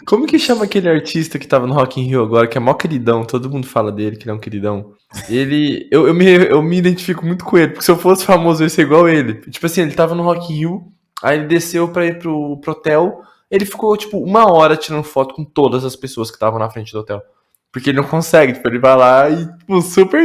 como que chama aquele artista que tava no Rock in Rio agora, que é mó queridão, todo mundo fala dele, que ele é um queridão. Ele, eu me identifico muito com ele, porque se eu fosse famoso eu ia ser igual ele. Tipo assim, ele tava no Rock in Rio, aí ele desceu pra ir pro hotel, ele ficou, tipo, 1 hora tirando foto com todas as pessoas que estavam na frente do hotel. Porque ele não consegue, tipo, ele vai lá e, tipo, super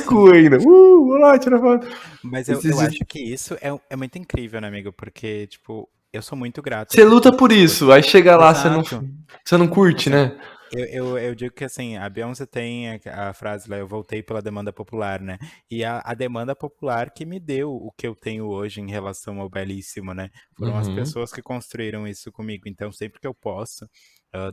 cool ainda. Vou lá, tirar foto.
Mas eu
Esses dias.
acho que isso é muito incrível, né, amigo? Porque, tipo, eu sou muito grato a
Você
ti
luta
por
por
pessoas.
isso, aí chega lá,
Exato.
você não curte,
Assim,
né?
eu digo que assim, a Beyoncé tem a frase lá, eu voltei pela demanda popular, né? E a demanda popular que me deu o que eu tenho hoje em relação ao Belíssimo, né? Foram as
Uhum.
pessoas que construíram isso comigo. Então, sempre que eu posso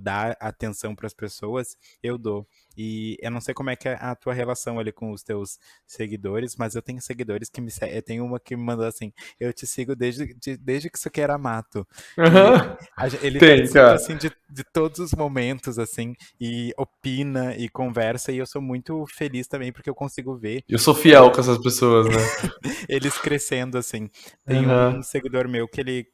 dar atenção para as pessoas, eu dou. E eu não sei como é que é a tua relação ali com os teus seguidores, mas eu tenho seguidores que me seguem. Eu tenho uma que me mandou assim: eu te sigo desde que isso aqui era mato. E
Aham.
ele
Tem,
participa
cara.
assim de todos os momentos assim e opina e conversa e eu sou muito feliz também porque eu consigo ver
Eu sou
eh,
fiel com essas pessoas, né?
eles crescendo assim. Tem um
Aham.
seguidor meu que ele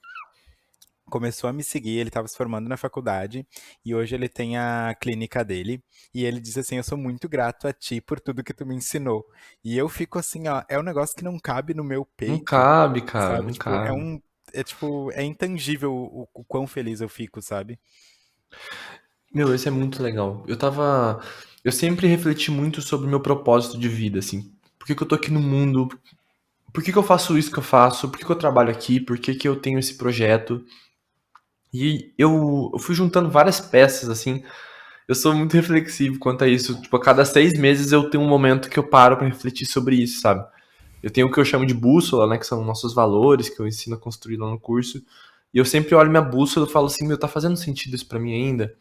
começou a me seguir, ele estava se formando na faculdade e hoje ele tem a clínica dele e ele diz assim, eu sou muito grato a ti por tudo que tu me ensinou. E eu fico assim, ó, é um negócio que não cabe no meu
Não
peito,
cabe, cara,
sabe?
não
Tipo,
cabe.
é intangível o quão feliz eu fico, sabe?
Meu, isso é muito legal. Eu sempre refleti muito sobre o meu propósito de vida, assim. Por que que eu tô aqui no mundo? Por que que eu faço isso que eu faço? Por que que eu trabalho aqui? Por que que eu tenho esse projeto? E eu fui juntando várias peças, assim. Eu sou muito reflexivo quanto a isso. Tipo, a cada 6 meses eu tenho um momento que eu paro pra refletir sobre isso, sabe? Eu tenho o que eu chamo de bússola, né? Que são nossos valores que eu ensino a construir lá no curso. E eu sempre olho minha bússola e falo assim, meu, tá fazendo sentido isso pra mim ainda?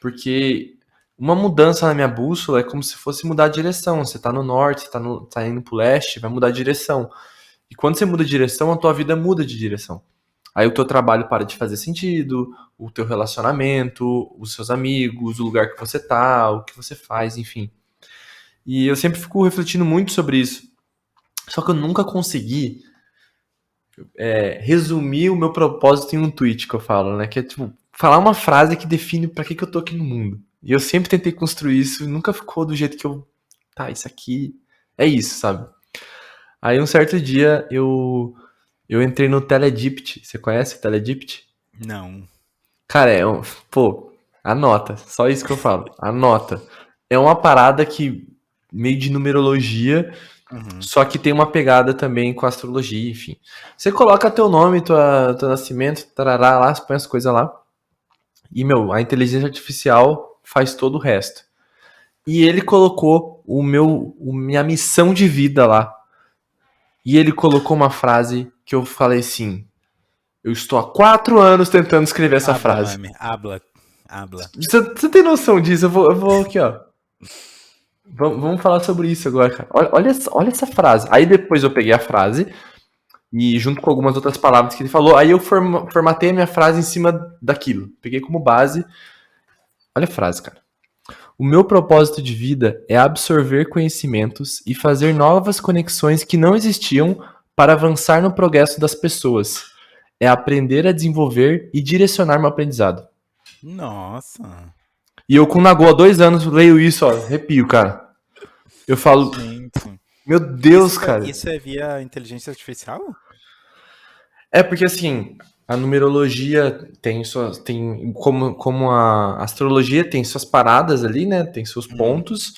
Porque uma mudança na minha bússola é como se fosse mudar a direção. Você tá no norte, você tá indo pro leste, vai mudar a direção. E quando você muda de direção, a tua vida muda de direção. Aí o teu trabalho para de fazer sentido, o teu relacionamento, os seus amigos, o lugar que você tá, o que você faz, enfim. E eu sempre fico refletindo muito sobre isso. Só que eu nunca consegui resumir o meu propósito em um tweet que eu falo, né? Que é tipo, falar uma frase que define pra que eu tô aqui no mundo. E eu sempre tentei construir isso e nunca ficou do jeito que eu. Tá, isso aqui é isso, sabe? Aí um certo dia eu entrei no Teledypt. Você conhece o Teledypt?
Não.
Cara, pô, anota. Só isso que eu falo. Anota. É uma parada que meio de numerologia,
Uhum.
só que tem uma pegada também com astrologia, enfim. Você coloca teu nome, teu nascimento, tarará lá, você põe as coisas lá. E, meu, a inteligência artificial faz todo o resto. E ele colocou minha missão de vida lá. E ele colocou uma frase que eu falei assim: eu estou há 4 anos tentando escrever essa
Habla,
frase.
mami. Habla. Habla.
Você tem noção disso? Eu vou aqui, ó. Vamos falar sobre isso agora, cara. Olha essa frase. Aí depois eu peguei a frase e junto com algumas outras palavras que ele falou, aí eu formatei a minha frase em cima daquilo. Peguei como base. Olha a frase, cara. O meu propósito de vida é absorver conhecimentos e fazer novas conexões que não existiam para avançar no progresso das pessoas. é aprender a desenvolver e direcionar meu aprendizado.
Nossa.
E eu com o Nagô há 2 anos leio isso, ó, arrepio, cara. Eu falo,
Gente.
meu Deus, cara.
Isso é via inteligência artificial?
É porque assim, a numerologia tem suas. Tem, como a astrologia tem suas paradas ali, né? Tem seus
Uhum.
pontos.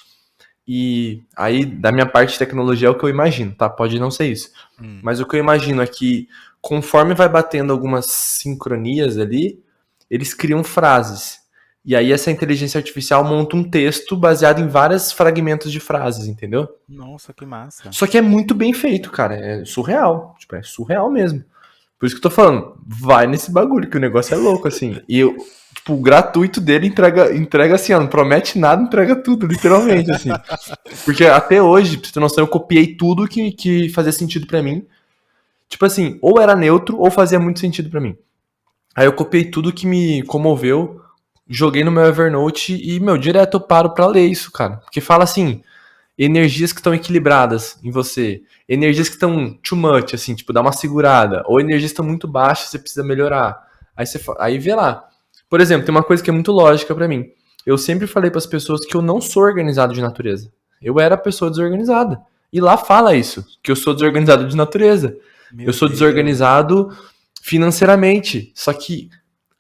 E aí, da minha parte de tecnologia, é o que eu imagino, tá? Pode não ser isso.
Hum.
Mas o que eu imagino é que, conforme vai batendo algumas sincronias ali, eles criam frases. E aí, essa inteligência artificial monta um texto baseado em vários fragmentos de frases, entendeu?
Nossa, que massa.
Só que é muito bem feito, cara. É surreal. Tipo, é surreal mesmo. Por isso que eu tô falando, vai nesse bagulho, que o negócio é louco, assim. E eu, tipo, o gratuito dele entrega assim, ó, não promete nada, entrega tudo, literalmente, assim. Porque até hoje, pra você ter noção, eu copiei tudo que fazia sentido pra mim. Tipo assim, ou era neutro, ou fazia muito sentido pra mim. Aí eu copiei tudo que me comoveu, joguei no meu Evernote e, meu, direto eu paro pra ler isso, cara. Porque fala assim, energias que estão equilibradas em você, energias que estão too much, assim, tipo, dá uma segurada, ou energias que estão muito baixas, você precisa melhorar. Aí vê lá. Por exemplo, tem uma coisa que é muito lógica pra mim. Eu sempre falei para as pessoas que eu não sou organizado de natureza. Eu era pessoa desorganizada. E lá fala isso, que eu sou desorganizado de natureza. Eu
Meu
sou
Deus.
desorganizado financeiramente. Só que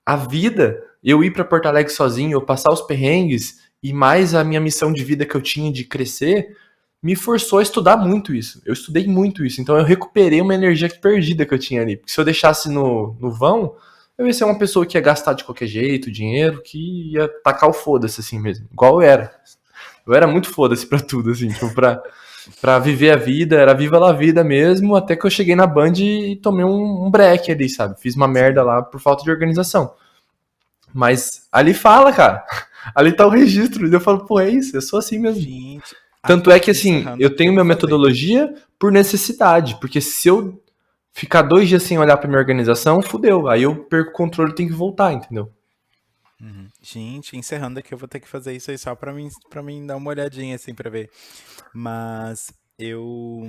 a vida, eu ir para Porto Alegre sozinho, eu passar os perrengues e mais a minha missão de vida que eu tinha de crescer, me forçou a estudar muito isso. Eu estudei muito isso. Então eu recuperei uma energia perdida que eu tinha ali. Porque se eu deixasse no vão, eu ia ser uma pessoa que ia gastar de qualquer jeito dinheiro, que ia tacar o foda-se assim mesmo. Igual eu era. Eu era muito foda-se pra tudo, assim, tipo, pra viver a vida, era viva la vida mesmo, até que eu cheguei na Band e tomei um break ali, sabe? Fiz uma merda
Sim.
lá por falta de organização. Mas ali fala, cara. Ali tá o registro. E eu falo, pô, é isso, eu sou assim mesmo.
Gente,
Tanto é
aqui,
que, assim,
encerrando
eu
aqui, eu
tenho
vou
minha
fazer.
metodologia por necessidade. Porque se eu ficar 2 dias sem olhar pra minha organização, fudeu. Aí eu perco o controle e tenho que voltar, entendeu?
Uhum. Gente, encerrando aqui, eu vou ter que fazer isso aí só para mim dar uma olhadinha assim para ver. Mas eu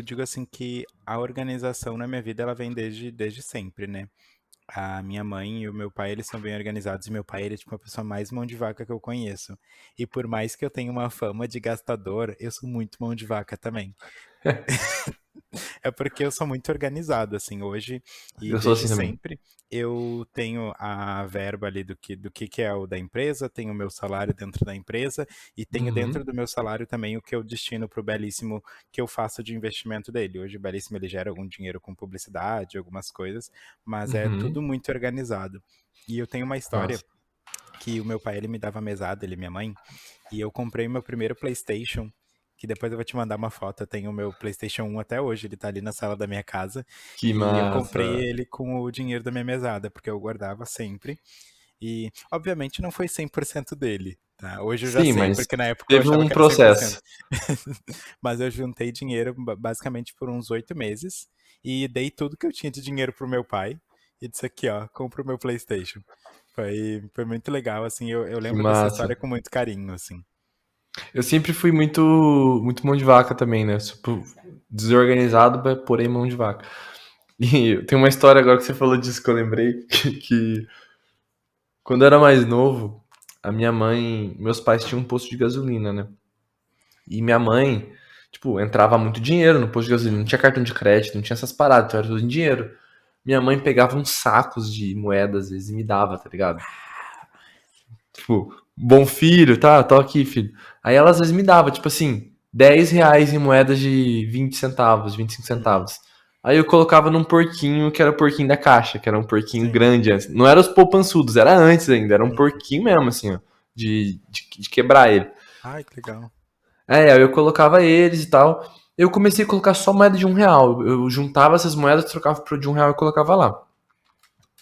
digo assim que a organização na minha vida ela vem desde sempre, né? A minha mãe e o meu pai, eles são bem organizados e meu pai, ele é tipo a pessoa mais mão de vaca que eu conheço. E por mais que eu tenha uma fama de gastador, eu sou muito mão de vaca também. É porque eu sou muito organizado, assim, hoje e
Eu sou
desde
assim também.
sempre eu tenho a verba ali do que é o da empresa, tenho o meu salário dentro da empresa e tenho dentro
Uhum.
do meu salário também o que eu destino para o Belíssimo que eu faço de investimento dele. Hoje o Belíssimo ele gera algum dinheiro com publicidade, algumas coisas, mas é tudo
Uhum.
muito organizado. E eu tenho uma história
Nossa.
que o meu pai ele me dava mesada, ele e minha mãe, e eu comprei meu primeiro PlayStation, que depois eu vou te mandar uma foto. Eu tenho o meu PlayStation 1 até hoje, ele tá ali na sala da minha casa,
Que
e eu comprei
massa.
ele com o dinheiro da minha mesada, porque eu guardava sempre. E, obviamente, não foi 100% dele, tá? Hoje eu já
Sim,
sei,
mas
porque na época eu
teve
achava
um
que era 100%.
processo.
Mas eu juntei dinheiro basicamente por uns 8 meses e dei tudo que eu tinha de dinheiro pro meu pai e disse aqui, ó, compra o meu PlayStation. Foi muito legal, assim, eu
Que
lembro dessa
massa.
história com muito carinho, assim.
Eu sempre fui muito mão de vaca também, né? Tipo, desorganizado, porém mão de vaca. E tem uma história agora que você falou disso que eu lembrei, que quando eu era mais novo, a minha mãe, meus pais tinham um posto de gasolina, né? E minha mãe, tipo, entrava muito dinheiro no posto de gasolina, não tinha cartão de crédito, não tinha essas paradas, então era tudo em dinheiro. Minha mãe pegava uns sacos de moedas, às vezes, e me dava, tá ligado? Tipo, bom filho, tá? Tô aqui, filho. Aí ela às vezes me dava, tipo assim, R$ 10 em moedas de 20 centavos, 25
Uhum,
centavos. Aí eu colocava num porquinho que era o porquinho da caixa, que era um porquinho
sim.
grande antes. Não era os poupançudos, era antes ainda, era um
Uhum.
porquinho mesmo, assim, ó, de quebrar ele.
Ai, que legal.
Aí eu colocava eles e tal. Eu comecei a colocar só moeda de R$ 1. Eu juntava essas moedas, trocava pro de R$ 1 e colocava lá.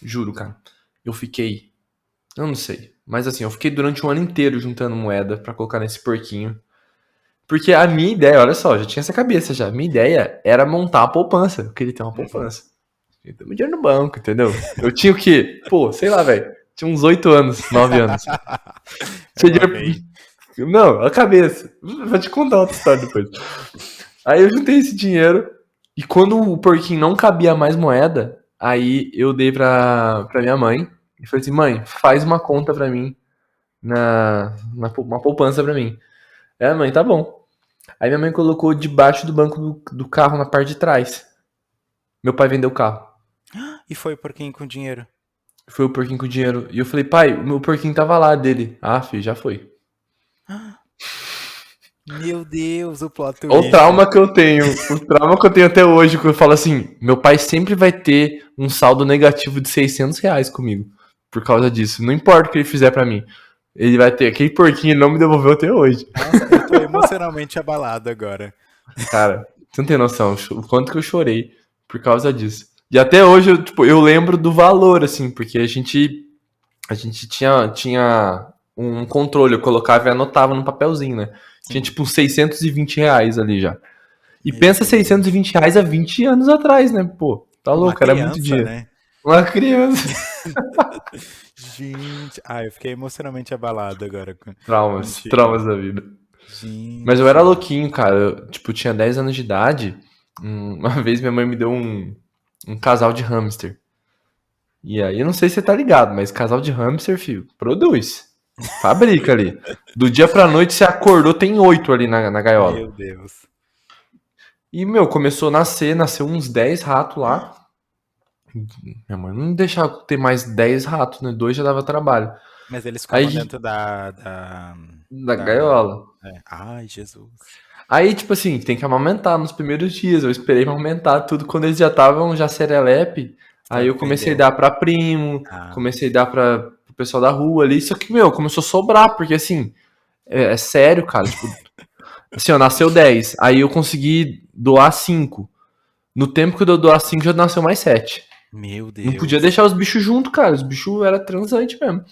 Juro, cara. Eu fiquei. Eu não sei. Mas assim, eu fiquei durante um ano inteiro juntando moeda pra colocar nesse porquinho. Porque a minha ideia, olha só, já tinha essa cabeça já. A minha ideia era montar uma poupança. Eu queria ter uma
Uhum.
poupança. Eu ter meu dinheiro no banco, entendeu? Eu tinha o quê? Pô, sei lá, velho. Tinha uns 8 anos, 9 anos. Tinha
Eu
dinheiro.
amei.
Não, a cabeça. Vou te contar outra história depois. Aí eu juntei esse dinheiro e quando o porquinho não cabia mais moeda, Aí eu dei pra minha mãe e falei assim, mãe, faz uma conta pra mim uma poupança pra mim. É, mãe, tá bom. Aí minha mãe colocou debaixo do banco do carro na parte de trás. Meu pai vendeu o carro.
E foi por quem com dinheiro?
Foi o porquinho com o dinheiro. E eu falei, pai, o meu porquinho tava lá dele. Ah, filho, já foi.
Meu Deus, o plot
Olha o
twist.
trauma que eu tenho. O trauma que eu tenho até hoje, que eu falo assim, meu pai sempre vai ter um saldo negativo de R$ 600 comigo. Por causa disso. Não importa o que ele fizer pra mim. Ele vai ter. Aquele porquinho ele não me devolveu até hoje.
Nossa, eu tô emocionalmente abalado agora.
Cara, você não tem noção o quanto que eu chorei por causa disso. E até hoje, eu lembro do valor, assim, porque a gente tinha um controle, eu colocava e anotava no papelzinho, né? Tinha
Sim.
tipo uns R$ 620 ali já. E
Meu
pensa
Deus.
R$ 620 há 20 anos atrás, né? Pô, tá
Uma
louco, era muito
criança,
dinheiro.
né?
Uma criança.
Gente. Ah, eu fiquei emocionalmente abalado agora
Traumas,
contigo.
traumas da vida. Mas eu era
Gente.
louquinho, cara. Eu tinha 10 anos de idade. Uma vez minha mãe me deu um casal de hamster. E aí, eu não sei se você tá ligado, mas casal de hamster, filho, produz. Fabrica ali. Do dia pra noite você acordou, tem 8 ali na gaiola.
Meu Deus.
E, meu, começou a nasceu uns 10 ratos lá. Minha mãe não deixava ter mais 10 ratos, né? Dois já dava trabalho.
Mas eles ficavam
Aí,
dentro
da gaiola.
Ai, Jesus.
Aí, tipo assim, tem que amamentar nos primeiros dias. Eu esperei pra amamentar tudo. Quando eles já estavam já serelepe, aí
Você
eu comecei a
vendeu.
dar pra primo,
Ah,
comecei a dar pro pessoal da rua ali. Só que, meu, começou a sobrar, porque assim, é sério, cara. Tipo, assim, ó, nasceu 10. Aí eu consegui doar 5. No tempo que eu doar 5 já nasceu mais 7.
meu
Não podia
Deus.
deixar os bichos junto, cara. Os bichos eram transantes mesmo.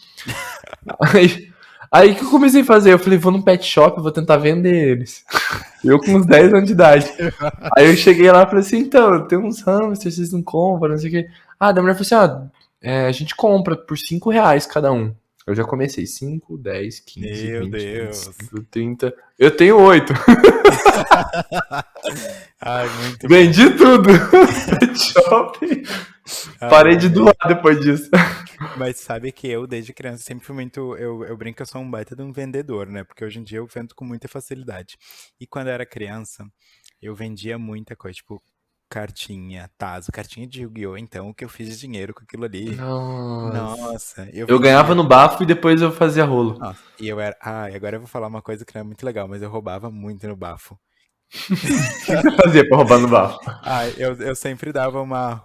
Aí, aí que eu comecei a fazer? Eu falei, vou num pet shop, vou tentar vender eles. Eu com uns 10 anos de idade. Aí eu cheguei lá e falei assim, então, eu tenho uns hamsters, vocês não compram, não sei o quê. Ah, da mulher falou assim, a gente compra por R$ 5 cada um. Eu já comecei, 5, 10, 15,
Meu
20,
Deus.
25, 30. Eu tenho 8.
Ai, muito bom.
Vendi tudo. Pet shop. Parei
Ai,
de doar depois disso.
mas sabe que eu, desde criança, sempre fui muito. Eu brinco que eu sou um baita de um vendedor, né? Porque hoje em dia eu vendo com muita facilidade. E quando eu era criança, eu vendia muita coisa, tipo cartinha, tazo, cartinha de Yu-Gi-Oh! Então, o que eu fiz de dinheiro com aquilo ali.
Nossa.
Nossa, eu
Eu ganhava
vendia.
no bafo e depois eu fazia rolo.
Nossa, e eu era. Ah, e agora eu vou falar uma coisa que não é muito legal, mas eu roubava muito no bafo.
O que você fazia pra roubar no bafo?
Ah, eu sempre dava uma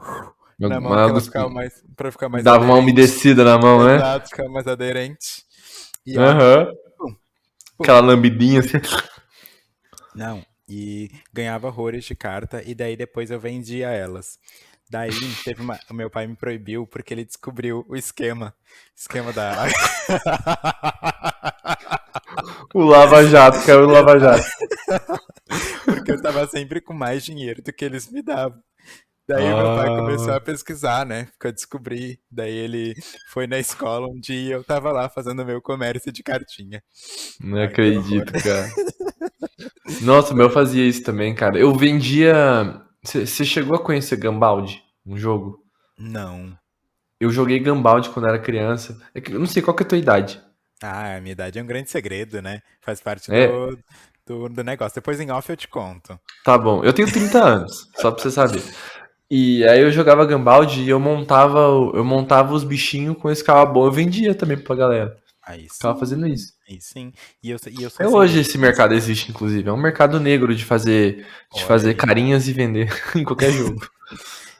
na mão que
Uma,
ela ficava mais, para ficar mais
dava uma
aderente.
umedecida na mão, né?
Exato, ficava mais aderente. E ó,
Aham.
pum,
Aquela
pum.
lambidinha assim.
Não, e ganhava horrores de carta e daí depois eu vendia elas. Daí o meu pai me proibiu porque ele descobriu esquema da
O Lava Jato, caiu no Lava Jato.
porque eu tava sempre com mais dinheiro do que eles me davam. Daí o meu pai começou
Ah,
a pesquisar, né? Porque eu descobri. Daí ele foi na escola um dia e eu tava lá fazendo meu comércio de cartinha.
não
Ai, que horror.
acredito, cara. Nossa, mas eu fazia isso também, cara. Eu vendia. Você chegou a conhecer Gambald? Um jogo?
Não.
Eu joguei Gambald quando era criança. É que eu não sei qual que é a tua idade.
Ah, a minha idade é um grande segredo, né? Faz parte
É,
do negócio. Depois em off eu te conto.
tá bom. Eu tenho 30 anos, só pra você saber. E aí eu jogava Gambald e eu montava os bichinhos com esse bom. Eu vendia também pra galera.
Aí
Ficava fazendo
sim,
isso.
aí sim. E eu sou
Até
assim
hoje
desde
esse
criança.
mercado existe, inclusive. É um mercado negro de fazer
Olha aí.
carinhas e vender em qualquer jogo.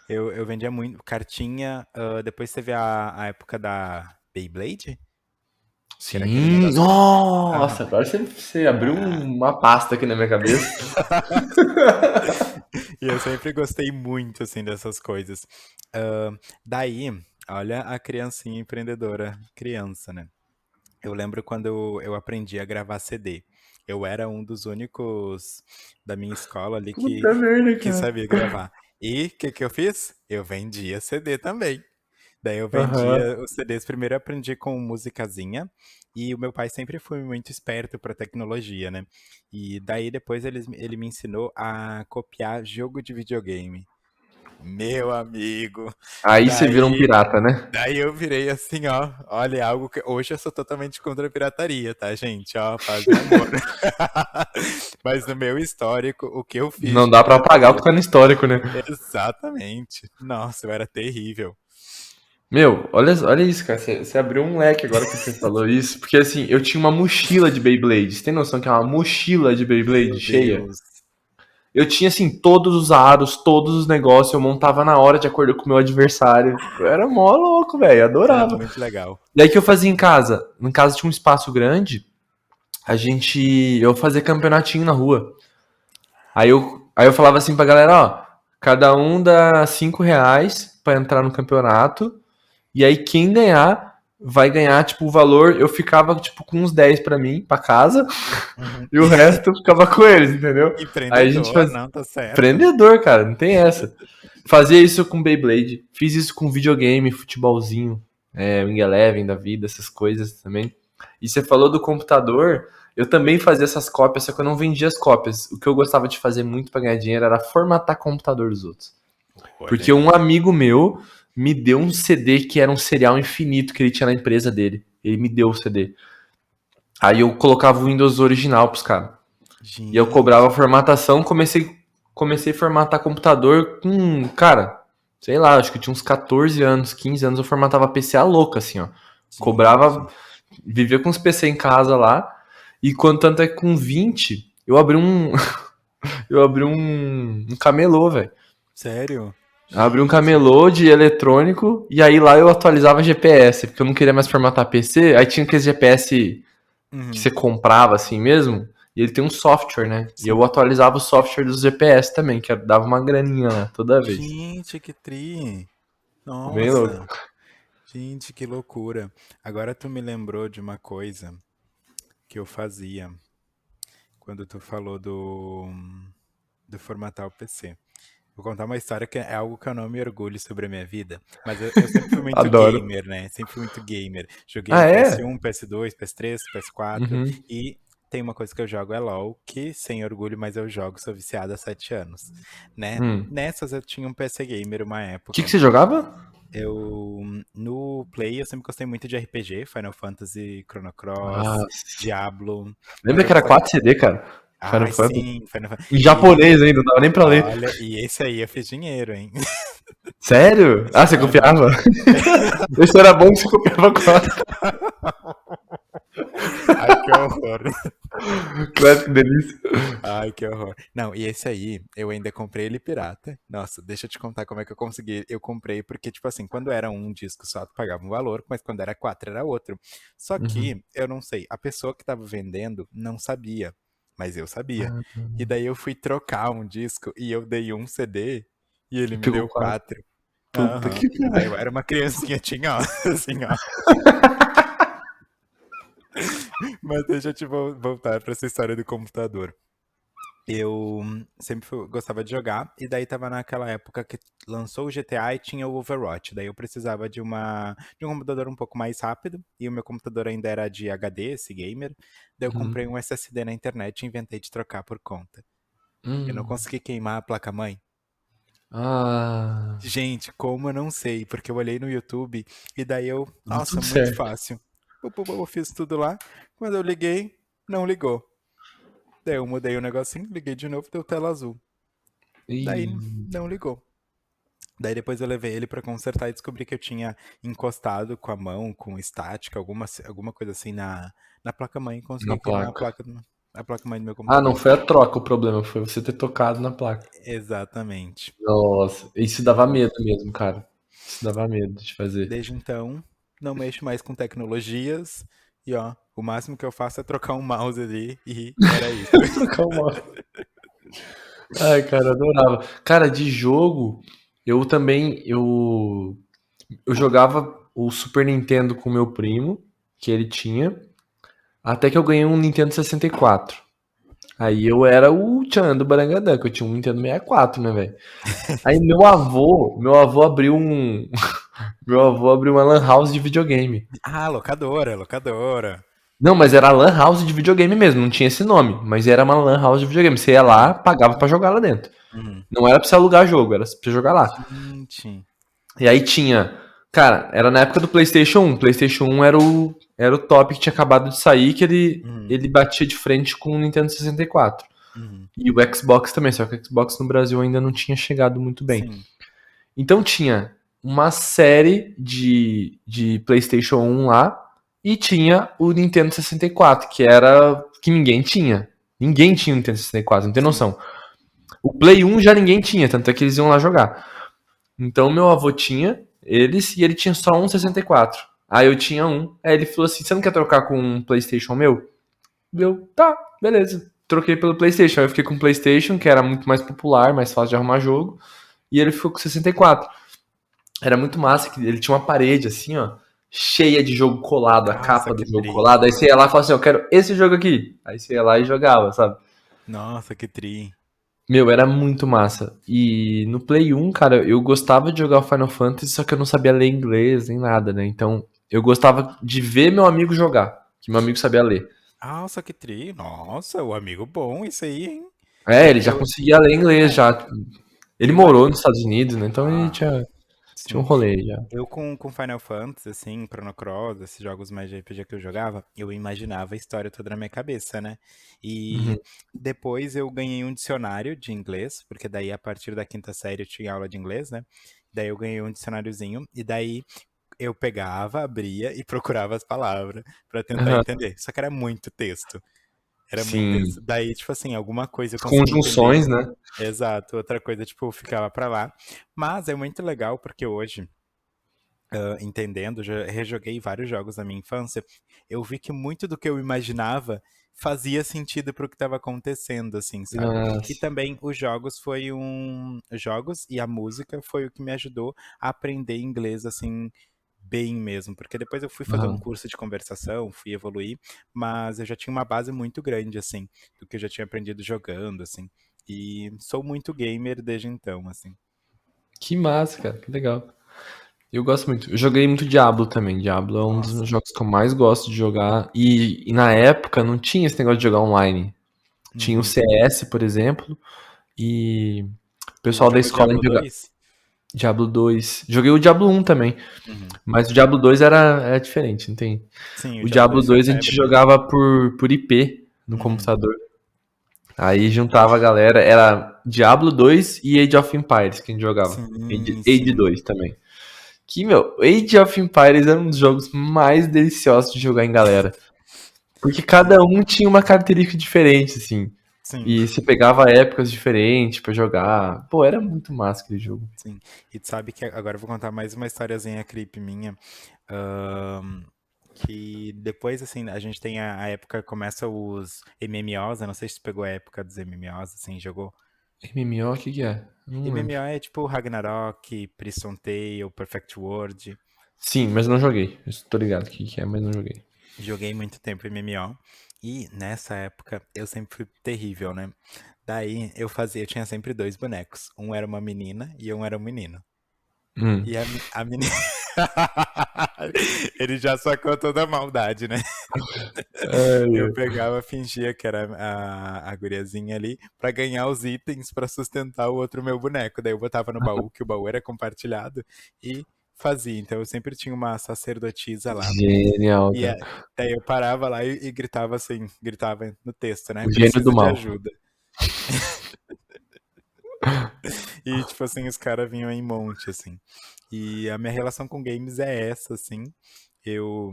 Eu vendia muito cartinha. Depois teve a época da Beyblade, que era aquele
Sim,
negócio. Aham.
nossa, agora você abriu
Ah.
uma pasta aqui na minha cabeça.
E eu sempre gostei muito, assim, dessas coisas. Daí, olha a criancinha empreendedora, criança, né? Eu lembro quando eu aprendi a gravar CD. Eu era um dos únicos da minha escola ali
Puta merda,
que
cara.
sabia gravar. E o que eu fiz? Eu vendia CD também. Daí eu
Aham.
vendia os CDs. Primeiro eu aprendi com musicazinha. E o meu pai sempre foi muito esperto para tecnologia, né? E daí depois ele me ensinou a copiar jogo de videogame. Meu amigo.
Aí você vira um
Daí,
pirata, né?
daí eu virei assim, ó. Olha, é algo que hoje eu sou totalmente contra a pirataria, tá, gente? Ó, paz e amor. Mas no meu histórico, o que eu fiz
Não
de
dá pra apagar o que
pirataria?
tá no histórico, né?
Exatamente. Nossa, eu era terrível.
Meu, olha isso, cara. Você abriu um leque agora que você falou isso. Porque assim, eu tinha uma mochila de Beyblade. Você tem noção que é uma mochila de Beyblade
Meu
cheia?
Deus.
Eu tinha assim, todos os aros, todos os negócios. Eu montava na hora de acordo com o meu adversário. Eu era mó louco, velho.
Ah,
Adorava.
muito legal.
E aí que eu fazia em casa? Em casa tinha um espaço grande. A gente. Eu fazia campeonatinho na rua. Aí eu falava assim pra galera, ó. Cada um dá R$ 5 pra entrar no campeonato. E aí quem ganhar vai ganhar, tipo, o valor. Eu ficava, tipo, com uns 10 pra mim, pra casa,
Uhum.
e o resto eu ficava com eles, entendeu? Aí a gente
Empreendedor,
fazia.
não, tá certo.
Empreendedor, cara, não tem essa. Fazia isso com Beyblade, fiz isso com videogame, futebolzinho, Wing Eleven da vida, essas coisas também. E você falou do computador, eu também fazia essas cópias, só que eu não vendia as cópias. O que eu gostava de fazer muito pra ganhar dinheiro era formatar computador dos outros.
Olha
Porque
aí.
um amigo meu me deu um CD que era um serial infinito que ele tinha na empresa dele. Ele me deu o CD. Aí eu colocava o Windows original pros caras. E eu cobrava a
Gente.
formatação, comecei a formatar computador com, cara, sei lá, acho que eu tinha uns 14 anos, 15 anos, eu formatava PC a louca, assim, ó. Cobrava,
Gente.
vivia com os PC em casa lá, e quando tanto é que com 20, eu abri um camelô, velho.
Sério?
Abri um
Gente.
camelô de eletrônico, e aí lá eu atualizava GPS, porque eu não queria mais formatar PC, aí tinha aqueles GPS que
Uhum.
você comprava assim mesmo, e ele tem um software, né? E eu
Sim.
atualizava o software dos GPS também, que dava uma graninha lá toda vez.
Gente, que tri.
Bem louco.
Nossa. Gente, que loucura. Agora tu me lembrou de uma coisa que eu fazia quando tu falou do formatar o PC. Vou contar uma história que é algo que eu não me orgulho sobre a minha vida, mas eu sempre fui muito
Adoro.
gamer, né? Sempre fui muito gamer. Joguei
Ah,
no
é?
PS1, PS2, PS3, PS4
Uhum.
e tem uma coisa que eu jogo é LoL, que sem orgulho, mas eu jogo, sou viciado há 7 anos, né?
Hum.
Nessas eu tinha um PC gamer uma
O que
época.
você jogava?
Eu no Play eu sempre gostei muito de RPG, Final Fantasy, Chrono Cross,
Ah,
Diablo,
lembra
mas eu
que era
gostava.
4 CD, cara? Final
Ai,
Fantasy.
sim, Final Fantasy.
Em
E
japonês ainda, não dava nem pra ler.
olha, e esse aí eu fiz dinheiro, hein?
Sério? Ah, você
Aham.
copiava? Esse era bom que você copiava 4.
Ai, que horror.
Claro, que delícia.
Ai, que horror. Não, e esse aí, eu ainda comprei ele pirata. Nossa, deixa eu te contar como é que eu consegui. Eu comprei porque, tipo assim, quando era um disco só, tu pagava um valor, mas quando era quatro era outro. Só
Uhum.
que, eu não sei, a pessoa que tava vendendo não sabia, mas eu sabia.
Ah,
E daí eu fui trocar um disco e eu dei um CD e ele me
pegou
deu
4.
quatro.
Puta
Aham.
que
Aí eu
pariu.
era uma criancinha, tinha, ó, assim, ó. Mas deixa eu te voltar pra essa história do computador. Eu sempre gostava de jogar, e daí tava naquela época que lançou o GTA e tinha o Overwatch. Daí eu precisava de um computador um pouco mais rápido, e o meu computador ainda era de HD, esse gamer. Daí eu comprei
Uhum.
um SSD na internet e inventei de trocar por conta. Eu não
Hum.
consegui queimar a placa-mãe.
Ah,
Gente, como eu não sei, porque eu olhei no YouTube e daí
deu
nossa,
tudo
muito
certo.
fácil. Eu fiz tudo lá. Quando eu liguei, não ligou. Daí eu mudei o negocinho, liguei de novo, deu tela azul. Daí
Ih,
não ligou. Daí depois eu levei ele pra consertar e descobri que eu tinha encostado com a mão, com estática, alguma coisa assim na placa-mãe e
na
consegui queimar
placa.
a placa-mãe do meu
Ah, não
computador.
foi a troca o problema, foi você ter tocado na placa.
Exatamente.
Nossa, isso dava
Uhum.
medo mesmo, cara. Isso dava medo de fazer.
Desde então, não mexo mais com tecnologias e ó, o máximo que eu faço é trocar um mouse ali e era isso.
Trocar o mouse. Ai, cara, adorava. Cara, de jogo, eu também, eu jogava o Super Nintendo com meu primo, que ele tinha, até que eu ganhei um Nintendo 64. Aí eu era o Tchan do Barangadã, que eu tinha um Nintendo 64, né, velho? Aí meu avô abriu um, meu avô abriu uma lan house de videogame.
Ah, locadora, locadora.
Não, mas era lan house de videogame mesmo, não tinha esse nome, mas era uma lan house de videogame. Você ia lá,
Uhum.
pagava pra jogar lá dentro.
Uhum.
Não era pra você alugar jogo, era pra você jogar lá.
Gente.
E aí tinha. Cara, era na época do PlayStation 1. PlayStation 1 era o top que tinha acabado de sair, que
Uhum.
ele batia de frente com o Nintendo 64.
Uhum.
E o Xbox também, só que o Xbox no Brasil ainda não tinha chegado muito bem.
Sim.
Então tinha uma série de PlayStation 1 lá e tinha o Nintendo 64, que era que ninguém tinha. Ninguém tinha o Nintendo 64, não tem
Sim.
noção. O Play 1 já ninguém tinha, tanto é que eles iam lá jogar. Então meu avô tinha eles e ele tinha só um 64. Aí eu tinha um. Aí ele falou assim: você não quer trocar com um PlayStation meu? Eu, tá, beleza. Troquei pelo PlayStation. Aí eu fiquei com o PlayStation, que era muito mais popular, mais fácil de arrumar jogo. E ele ficou com o 64. Era muito massa, que ele tinha uma parede assim, ó, cheia de jogo colado, a
Nossa,
capa do
que
jogo
tri.
colado. Aí você ia lá e falava assim: eu quero esse jogo aqui. Aí você ia lá e jogava, sabe?
Nossa, que tri.
Meu, era muito massa. E no Play 1, cara, eu gostava de jogar o Final Fantasy, só que eu não sabia ler inglês nem nada, né? Então, eu gostava de ver meu amigo jogar, que meu amigo sabia ler.
Nossa, que tri. Nossa, o amigo bom, isso aí, hein?
É, ele já
Eu,
conseguia ler inglês
é,
já. Ele
eu
morou
acho.
nos Estados Unidos, né? Então ele
Ah,
tinha um
sim.
rolê já.
Eu com Final Fantasy, assim, Chrono Cross, esses jogos mais de RPG que eu jogava, eu imaginava a história toda na minha cabeça, né?
Uhum.
E depois eu ganhei um dicionário de inglês, porque daí a partir da quinta série eu tinha aula de inglês, né? Daí eu ganhei um dicionáriozinho, e daí eu pegava, abria e procurava as palavras pra tentar
Aham.
entender. Só que era muito texto. Era muito texto.
Sim.
Daí, tipo assim, alguma coisa eu
As
conseguia entender.
conjunções, né?
Exato, outra coisa, tipo, ficava pra lá. Mas é muito legal porque hoje entendendo, já rejoguei vários jogos da minha infância, eu vi que muito do que eu imaginava fazia sentido pro que estava acontecendo, assim, sabe? E
Nossa.
também os jogos foi os jogos e a música foi o que me ajudou a aprender inglês, assim, bem mesmo, porque depois eu fui fazer um
Aham.
curso de conversação, fui evoluir, mas eu já tinha uma base muito grande, assim, do que eu já tinha aprendido jogando, assim, e sou muito gamer desde então, assim.
Que massa, cara. Que legal. Eu gosto muito. Eu joguei muito Diablo também. Diablo é um dos
Nossa.
meus jogos que eu mais gosto de jogar. E na época não tinha esse negócio de jogar online. Tinha o
Uhum.
CS, por exemplo, e o
Tu
pessoal da
jogou
escola
Diablo
jogava
2?
Diablo 2. Joguei o Diablo 1 também,
Uhum.
mas o Diablo 2 era diferente, não tem?
Sim, o
O
Diablo
Diablo
2 foi
2 a gente
febre, né?
jogava por IP no
Uhum.
computador. Aí juntava a galera, era Diablo 2 e Age of Empires que a gente jogava.
Sim,
Age
sim,
2 também. Que, meu, Age of Empires era um dos jogos mais deliciosos de jogar em galera. Porque cada
sim,
um tinha uma característica diferente, assim.
sim,
E você pegava épocas diferentes pra jogar. Pô, era muito massa aquele jogo.
sim. E tu sabe que agora eu vou contar mais uma historiazinha creepy minha. ahn, que depois, assim, a gente tem a época, começa os MMOs, eu não sei se tu pegou a época dos MMOs, assim, jogou.
MMO, o que que é? Eu não
MMO
lembro.
é tipo Ragnarok, Prison Tale, Perfect World.
Sim, mas não joguei. Eu tô ligado o que que é, mas não joguei.
Joguei muito tempo MMO. E nessa época eu sempre fui terrível, né? Daí eu tinha sempre dois bonecos. Um era uma menina e um era um menino.
Hum.
E a menina. Ele já sacou toda a maldade, né?
Ai,
Eu
ai.
pegava, fingia que era a guriazinha ali, pra ganhar os itens pra sustentar o outro meu boneco. Daí eu botava no baú, que o baú era compartilhado, e fazia. Então eu sempre tinha uma sacerdotisa lá.
Genial,
E
cara.
daí eu parava lá e gritava assim, gritava no texto, né?
O gênio do
Preciso de
mal.
ajuda. E, tipo assim, os caras vinham em monte, assim. E a minha relação com games é essa, assim. Eu,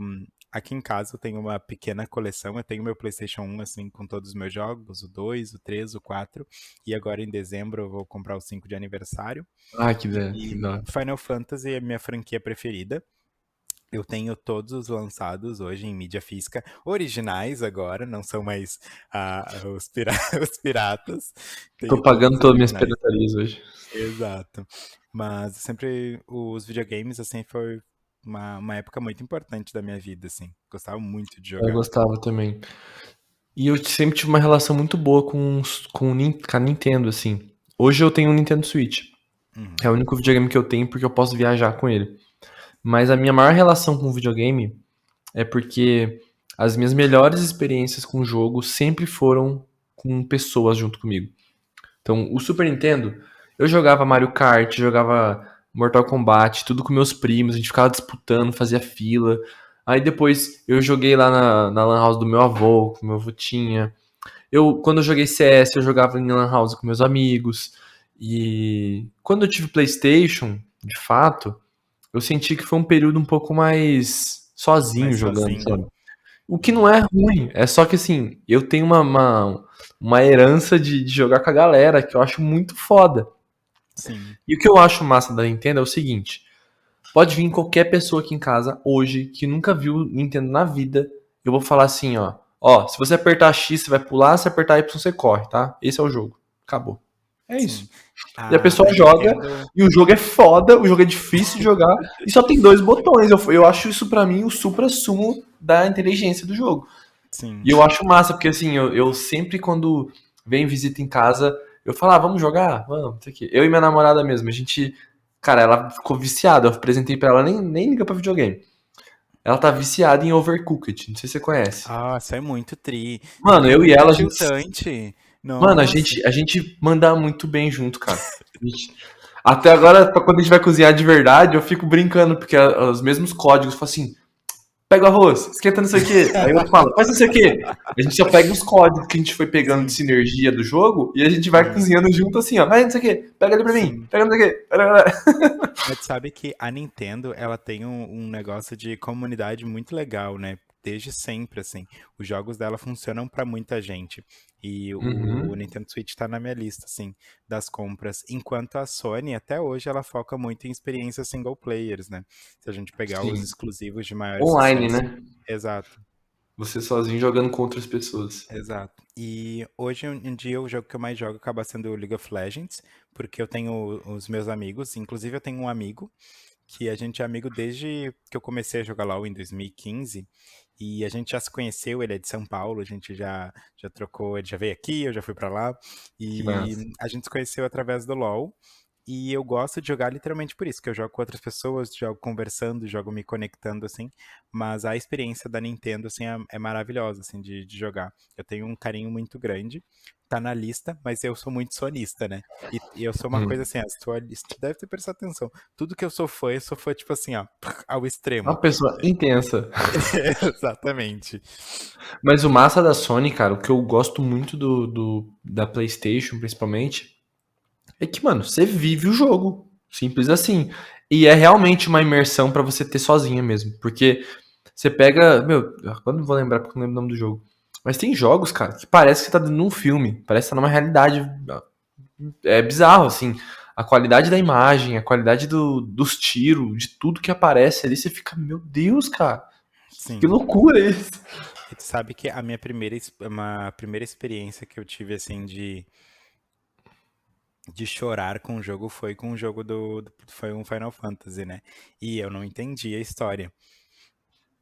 aqui em casa eu tenho uma pequena coleção. Eu tenho meu PlayStation 1, assim, com todos os meus jogos, o 2, o 3, o 4. E agora em dezembro eu vou comprar o 5 de aniversário.
Ah, que
E
da.
Final Fantasy é a minha franquia preferida. Eu tenho todos os lançados hoje em mídia física, originais agora, não são mais os piratas.
Tô
Tenho todos
pagando
os
todas minhas
originais.
piratarias hoje.
Exato. Mas sempre os videogames, assim, foi uma época muito importante da minha vida, assim. Gostava muito de
Eu
jogar.
gostava também. E eu sempre tive uma relação muito boa com a Nintendo, assim. Hoje eu tenho um Nintendo Switch.
Uhum,
É o único videogame que eu tenho porque eu posso viajar com ele. Mas a minha maior relação com o videogame é porque as minhas melhores experiências com o jogo sempre foram com pessoas junto comigo. Então, o Super Nintendo, eu jogava Mario Kart, jogava Mortal Kombat, tudo com meus primos, a gente ficava disputando, fazia fila. Aí depois eu joguei lá na Lan House do meu avô, que meu avô tinha. Quando eu joguei CS, eu jogava em Lan House com meus amigos. E quando eu tive PlayStation, de fato, eu senti que foi um período um pouco mais sozinho
Mais
jogando,
sozinho.
sabe? O que não
Uhum.
é ruim, é só que assim, eu tenho uma herança de jogar com a galera que eu acho muito foda.
Sim,
E o que eu acho massa da Nintendo é o seguinte: pode vir qualquer pessoa aqui em casa hoje que nunca viu Nintendo na vida. Eu vou falar assim, ó. Ó, se você apertar X, você vai pular, se apertar Y, você corre, tá? Esse é o jogo. Acabou. É isso.
sim.
E a pessoa
A
joga,
Nintendo.
e o jogo é foda, o jogo é difícil de jogar, e só tem dois botões. Eu acho isso pra mim o supra-sumo da inteligência do jogo.
Sim,
E eu acho massa, porque assim, eu sempre quando vem visita em casa, eu falo, vamos jogar? Vamos, isso aqui. Eu e minha namorada mesmo, a gente. Cara, ela ficou viciada. Eu apresentei pra ela, nem liga pra videogame. Ela tá viciada em Overcooked, não sei se você conhece.
nossa, é muito tri.
Mano,
É
eu e
muito
ela,
tiltante.
mano,
Nossa,
a gente manda muito bem junto, cara. Até agora, quando a gente vai cozinhar de verdade, eu fico brincando, porque os mesmos códigos, eu falo assim, pega o arroz, esquenta não sei o quê. Aí eu falo, faz não sei o quê. A gente só pega os códigos que a gente foi pegando de
sim,
sinergia do jogo e a gente vai
aham,
cozinhando junto assim, ó. Vai não sei o quê, pega ali pra mim,
sim.
pega não sei o quê.
Mas tu sabe que a Nintendo, ela tem um negócio de comunidade muito legal, né? Desde sempre, assim. Os jogos dela funcionam pra muita gente. E o
Uhum,
Nintendo Switch tá na minha lista, assim, das compras. Enquanto a Sony, até hoje, ela foca muito em experiências single players, né? Se a gente pegar os
sim.
exclusivos de maior
Online,
sucesso.
né?
Exato.
Você sozinho jogando com outras pessoas.
Exato. E hoje em dia o jogo que eu mais jogo acaba sendo o League of Legends, porque eu tenho os meus amigos, inclusive eu tenho um amigo que a gente é amigo desde que eu comecei a jogar LoL em 2015, e a gente já se conheceu, ele é de São Paulo, a gente já trocou, ele já veio aqui, eu já fui pra lá,
Que massa.
e a gente se conheceu através do LoL. E eu gosto de jogar literalmente por isso, que eu jogo com outras pessoas, jogo conversando, jogo me conectando, assim. Mas a experiência da Nintendo, assim, é maravilhosa, assim, de jogar. Eu tenho um carinho muito grande. Tá na lista, mas eu sou muito sonista, né? E eu sou uma coisa
Hum.
assim, se tu deve ter prestado atenção. Tudo que eu sou fã, tipo assim, ó, ao extremo.
Uma pessoa intensa.
Exatamente.
Mas o massa da Sony, cara, o que eu gosto muito da PlayStation, principalmente, é que, mano, você vive o jogo. Simples assim. E é realmente uma imersão pra você ter sozinha mesmo. Porque você pega. Meu, eu não vou lembrar porque eu não lembro o nome do jogo. Mas tem jogos, cara, que parece que você tá dentro de um filme. Parece que tá numa realidade. É bizarro, assim. A qualidade da imagem, a qualidade dos tiros, de tudo que aparece ali, você fica, meu Deus, cara, que
Sim.
loucura é isso?
E tu sabe que a minha uma primeira experiência que eu tive, assim, de chorar com o jogo foi com o jogo foi um Final Fantasy, né? E eu não entendi a história.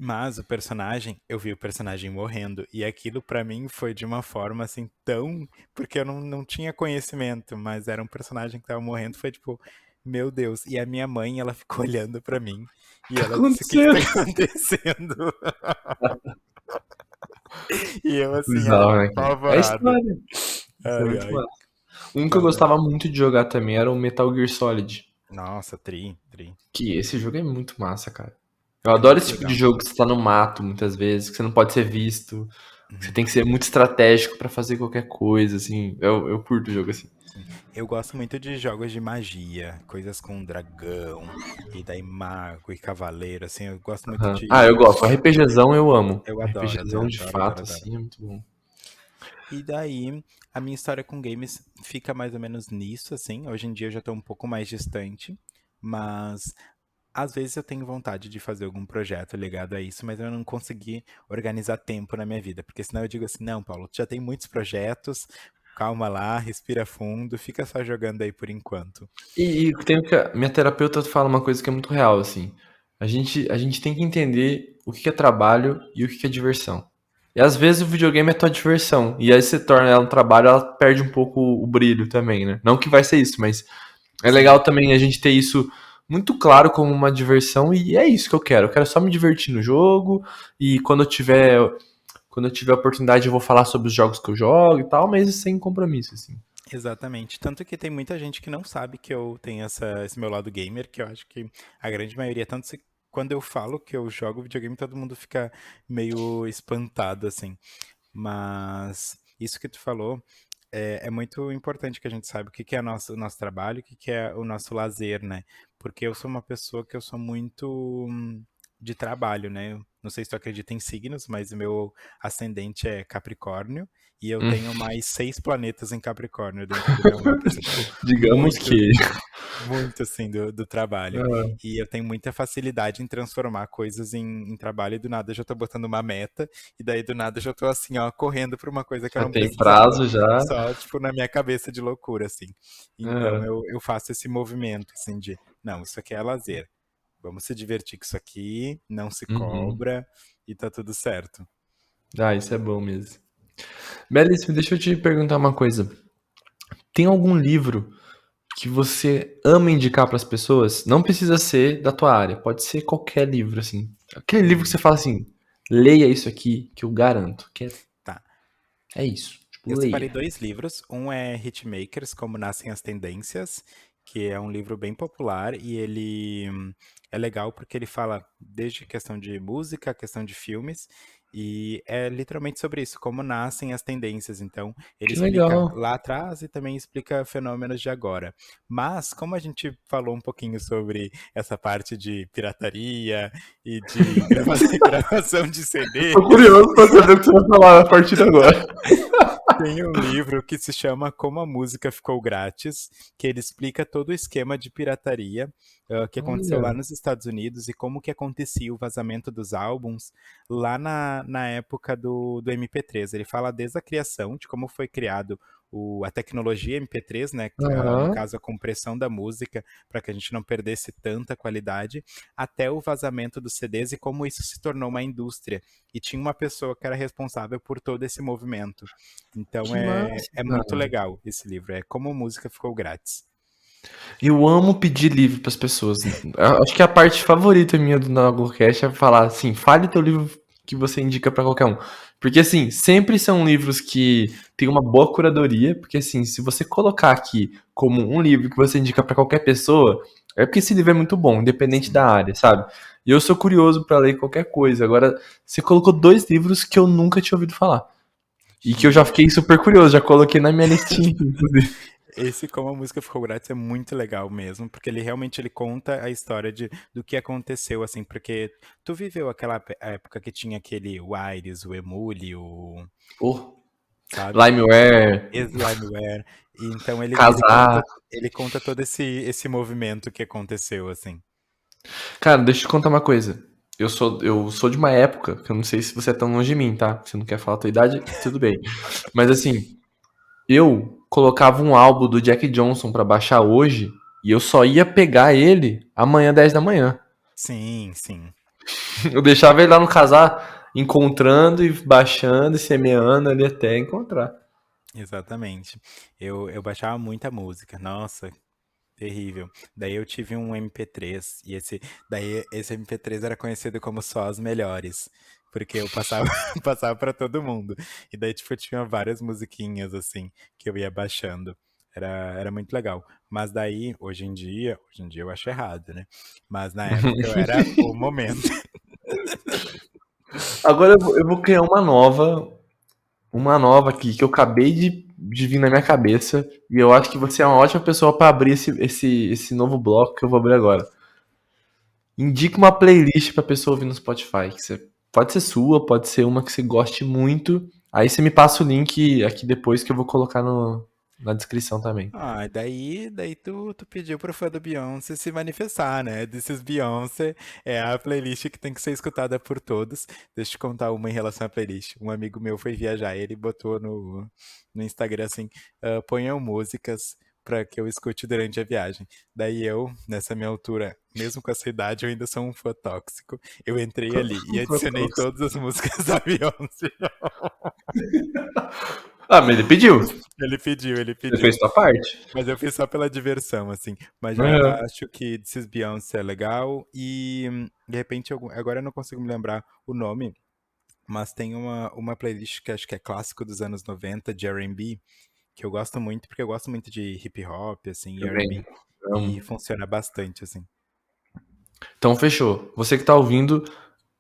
Mas o personagem, eu vi o personagem morrendo, e aquilo pra mim foi de uma forma assim tão. Porque eu não tinha conhecimento, mas era um personagem que tava morrendo, foi tipo, meu Deus. E a minha mãe, ela ficou olhando pra mim,
O que
e
tá
ela disse: O que que tá
acontecendo?
acontecendo? E eu assim,
Bizarro, né, cara? É a
apavorado.
história. Isso é
Ai,
muito
ai.
massa. Um que eu
Mas é.
gostava muito de jogar também era o Metal Gear Solid.
Nossa, tri.
Que esse jogo é muito massa, cara. Eu
É
adoro
muito
esse tipo de
legal.
jogo que você tá no mato, muitas vezes, que você não pode ser visto, que você
Uhum.
tem que ser muito estratégico pra fazer qualquer coisa, assim. Eu curto o jogo assim.
Sim. Eu gosto muito de jogos de magia, coisas com dragão, e daí mago e cavaleiro, assim, eu gosto muito
Aham.
de.
Eu gosto. O RPGzão eu amo.
Eu adoro,
RPGzão de
adoro, adoro,
fato,
adoro.
assim, é muito bom.
E daí, a minha história com games fica mais ou menos nisso, assim. Hoje em dia eu já tô um pouco mais distante, mas às vezes eu tenho vontade de fazer algum projeto ligado a isso, mas eu não consegui organizar tempo na minha vida, porque senão eu digo assim, não, Paulo, tu já tem muitos projetos, calma lá, respira fundo, fica só jogando aí por enquanto.
Minha terapeuta fala uma coisa que é muito real, assim. A gente tem que entender o que é trabalho e o que é diversão. E às vezes o videogame é tua diversão. E aí você torna ela um trabalho, ela perde um pouco o brilho também, né? Não que vai ser isso, mas é legal
Sim,
também a gente ter isso muito claro como uma diversão. E é isso que eu quero. Eu quero só me divertir no jogo. E quando eu tiver oportunidade, eu vou falar sobre os jogos que eu jogo e tal, mas sem compromisso, assim.
Exatamente. Tanto que tem muita gente que não sabe que eu tenho esse meu lado gamer, que eu acho que a grande maioria, quando eu falo que eu jogo videogame, todo mundo fica meio espantado, assim. Mas isso que tu falou é muito importante que a gente saiba o que que é o nosso trabalho, o que que é o nosso lazer, né? Porque eu sou uma pessoa que eu sou muito de trabalho, né? Eu não sei se tu acredita em signos, mas o meu ascendente é Capricórnio e eu
Hum,
tenho mais 6 planetas em Capricórnio dentro do meu mapa. Eu sou, tipo,
digamos
muito
que.
muito assim do trabalho.
Ah,
E eu tenho muita facilidade em transformar coisas em trabalho e do nada eu já tô botando uma meta e daí do nada eu já tô assim, ó, correndo pra uma coisa que eu
já
não
tem
precisava.
prazo já.
Só, tipo, na minha cabeça de loucura, assim. Então
Ah,
eu faço esse movimento, assim, de, não, isso aqui é lazer. Vamos se divertir com isso aqui, não se
uhum.
cobra e tá tudo certo.
Ah, isso é bom mesmo. Belíssimo, deixa eu te perguntar uma coisa. Tem algum livro que você ama indicar para as pessoas? Não precisa ser da tua área, pode ser qualquer livro, assim. Aquele livro que você
Hum,
fala assim, leia isso aqui, que eu garanto,
tá.
é isso. Tipo,
Eu separei
leia.
2 livros. Um é Hitmakers, Como Nascem as Tendências, que é um livro bem popular e ele é legal porque ele fala desde questão de música, questão de filmes, e é literalmente sobre isso, como nascem as tendências. Então, ele
Que
explica
legal.
lá atrás e também explica fenômenos de agora. Mas, como a gente falou um pouquinho sobre essa parte de pirataria e de gravação de CD,
Tô curioso pra saber o que você vai falar a partir de agora.
tem um livro que se chama Como a Música Ficou Grátis, que ele explica todo o esquema de pirataria que aconteceu lá
Olha,
nos Estados Unidos e como que acontecia o vazamento dos álbuns lá na época do MP3. Ele fala desde a criação, de como foi criado a tecnologia MP3, né? No
aham,
caso, a compressão da música, para que a gente não perdesse tanta qualidade, até o vazamento dos CDs e como isso se tornou uma indústria. E tinha uma pessoa que era responsável por todo esse movimento. Então
que massa,
é muito
cara.
legal esse livro. É Como a Música Ficou Grátis.
Eu amo pedir livro pras pessoas. Eu acho que a parte favorita minha do Nagocast é falar assim, fale teu livro que você indica pra qualquer um. Porque assim, sempre são livros que tem uma boa curadoria, porque assim, se você colocar aqui como um livro que você indica pra qualquer pessoa, é porque esse livro é muito bom, independente da
Sim.
área, sabe? E eu sou curioso pra ler qualquer coisa. Agora, você colocou 2 livros que eu nunca tinha ouvido falar. E que eu já
E
fiquei super curioso, já coloquei na minha listinha, inclusive.
esse Como a Música Ficou Grátis é muito legal mesmo, porque ele realmente ele conta a história do que aconteceu, assim, porque tu viveu aquela época que tinha aquele Wires, o Emule,
Oh,
sabe?
Limeware,
Ex-Limeware. E então
casar.
ele conta todo esse movimento que aconteceu, assim.
Cara, deixa eu te contar uma coisa. Eu sou de uma época, que eu não sei se você é tão longe de mim, tá? Se não quer falar a tua idade, tudo bem. Mas assim, eu colocava um álbum do Jack Johnson pra baixar hoje e eu só ia pegar ele amanhã, 10 da manhã.
Sim, sim.
Eu deixava ele lá no casar, encontrando e baixando e semeando ali até encontrar.
Exatamente. Eu baixava muita música. Nossa, terrível. Daí eu tive um MP3 e esse MP3 era conhecido como só as melhores, porque eu passava passava para todo mundo. E daí tipo eu tinha várias musiquinhas assim que eu ia baixando. Era muito legal. Mas daí, hoje em dia eu acho errado, né? Mas na época eu era o momento.
Agora eu vou criar uma nova aqui que eu acabei de vir na minha cabeça e eu acho que você é uma ótima pessoa pra abrir esse novo bloco que eu vou abrir agora. Indica uma playlist pra pessoa ouvir no Spotify. Pode ser sua, pode ser uma que você goste muito. Aí você me passa o link aqui depois que eu vou colocar na descrição também.
Ah, daí tu pediu pro fã do Beyoncé se manifestar, né? This is Beyoncé é a playlist que tem que ser escutada por todos. Deixa eu te contar uma em relação à playlist. Um amigo meu foi viajar, ele botou no Instagram assim, ponham músicas pra que eu escute durante a viagem. Daí eu, nessa minha altura, mesmo com essa idade, eu ainda sou um fã tóxico. Eu entrei ali e adicionei todas as músicas da Beyoncé.
Ah, mas ele pediu.
Ele
Você
pediu.
fez sua parte.
Mas eu fiz só pela diversão, assim. Mas já
Uhum.
acho que This is Beyoncé é legal. E, de repente, agora eu não consigo me lembrar o nome, mas tem uma playlist que acho que é clássico dos anos 90 de R&B, que eu gosto muito, porque eu gosto muito de hip hop, assim, e
Também.
R&B, e
Amo.
funciona bastante, assim.
Então, fechou. Você que tá ouvindo,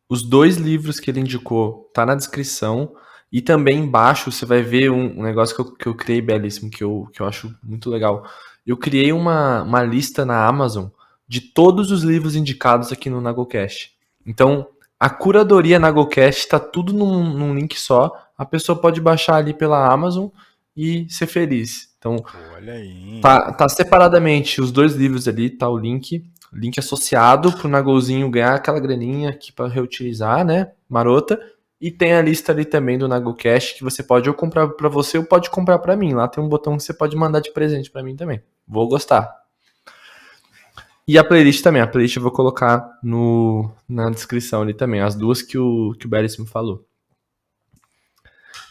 os 2 livros que ele indicou tá na descrição. E também embaixo você vai ver um negócio que eu criei belíssimo, que eu acho muito legal. Eu criei uma lista na Amazon de todos os livros indicados aqui no Nagocast. Então, a curadoria Nagocast tá tudo num link só. A pessoa pode baixar ali pela Amazon e ser feliz. Então,
Olha aí.
tá separadamente os 2 livros ali, tá o link associado pro Nagolzinho ganhar aquela graninha aqui para reutilizar, né, marota. E tem a lista ali também do Nagocast que você pode ou comprar para você ou pode comprar para mim. Lá tem um botão que você pode mandar de presente para mim também. Vou gostar. E a playlist também. A playlist eu vou colocar na descrição ali também. As duas que o Belíssimo falou.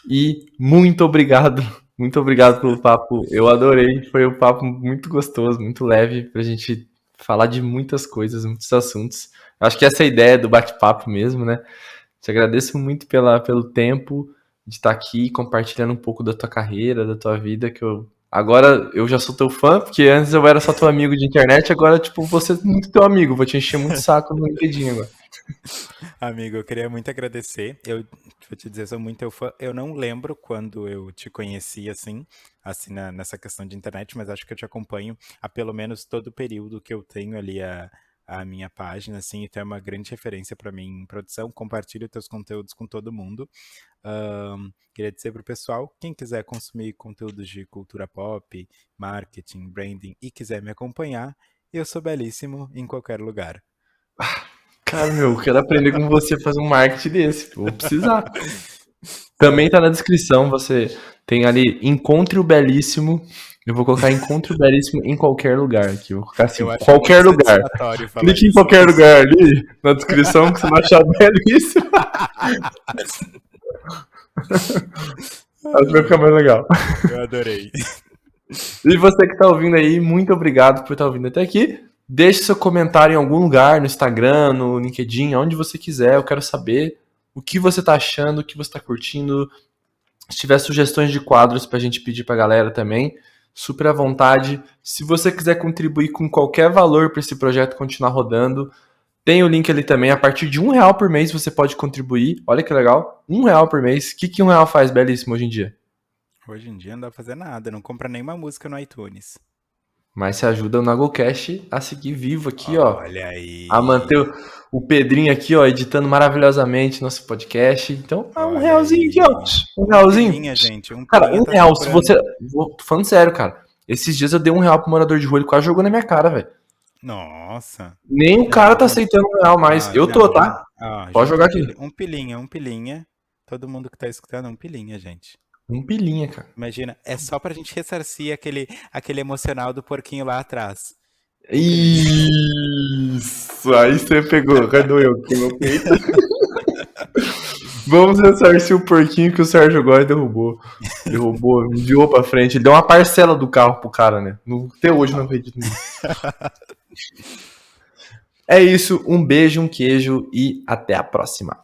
E muito obrigado. Muito obrigado pelo papo. Eu adorei. Foi um papo muito gostoso, muito leve pra gente falar de muitas coisas, muitos assuntos. Acho que essa é a ideia do bate-papo mesmo, né? Te agradeço muito pelo tempo de estar aqui compartilhando um pouco da tua carreira, da tua vida, que agora eu já sou teu fã, porque antes eu era só teu amigo de internet, agora, tipo, vou ser muito teu amigo, vou te encher muito o saco no LinkedIn agora.
Amigo, eu queria muito agradecer. Eu vou te dizer, sou muito teu fã. Eu não lembro quando eu te conheci assim nessa questão de internet, mas acho que eu te acompanho há pelo menos todo o período que eu tenho ali a minha página, assim, então é uma grande referência para mim em produção. Compartilho teus conteúdos com todo mundo. Queria dizer pro pessoal, quem quiser consumir conteúdos de cultura pop, marketing, branding e quiser me acompanhar, eu sou belíssimo em qualquer lugar.
Cara, meu, eu quero aprender com você a fazer um marketing desse, vou precisar. Também tá na descrição, você tem ali Encontre o Belíssimo. Eu vou colocar Encontre o Belíssimo em qualquer lugar aqui. Eu vou colocar assim,
Eu acho muito
qualquer lugar.
satisfatório falar
Clique em
isso.
qualquer lugar ali na descrição que você vai achar belíssimo. Acho que vai ficar mais legal.
Eu adorei.
E você que tá ouvindo aí, muito obrigado por estar ouvindo até aqui. Deixe seu comentário em algum lugar, no Instagram, no LinkedIn, onde você quiser. Eu quero saber o que você tá achando, o que você tá curtindo. Se tiver sugestões de quadros pra gente pedir pra galera também, super à vontade. Se você quiser contribuir com qualquer valor para esse projeto continuar rodando, tem o link ali também. A partir de R$1 por mês você pode contribuir. Olha que legal. R$1 por mês. O que R$1 faz belíssimo hoje em dia?
Hoje em dia não dá pra fazer nada, não compra nenhuma música no iTunes.
Mas se ajuda o Nagocast a seguir vivo aqui, ó.
Olha
A manter
aí.
o Pedrinho aqui, ó, editando maravilhosamente nosso podcast. Então, um
Olha
realzinho aqui, ó.
aí.
Um
Um
realzinho.
pilinha, gente. Um
Cara,
pilinha
um
tá
real, se
sobrando.
você. Tô falando sério, cara. Esses dias eu dei R$1 pro morador de rua, ele quase jogou na minha cara, velho.
Nossa.
Nem o cara
Não,
tá aceitando R$1 mais. Eu tô,
não,
tá? Pode
junta
jogar aqui.
um pilinha. Todo mundo que tá escutando, um pilinha, gente.
Um pilinha, cara.
Imagina, é só pra gente ressarcir aquele emocional do porquinho lá atrás. Um pilinha.
Isso! Aí você pegou. Cadê eu? Que meu peito. Vamos ressarcir o porquinho que o Sérgio Góes derrubou. Derrubou, enviou pra frente. Ele deu uma parcela do carro pro cara, né? Até hoje eu não acredito nisso. É isso. Um beijo, um queijo e até a próxima.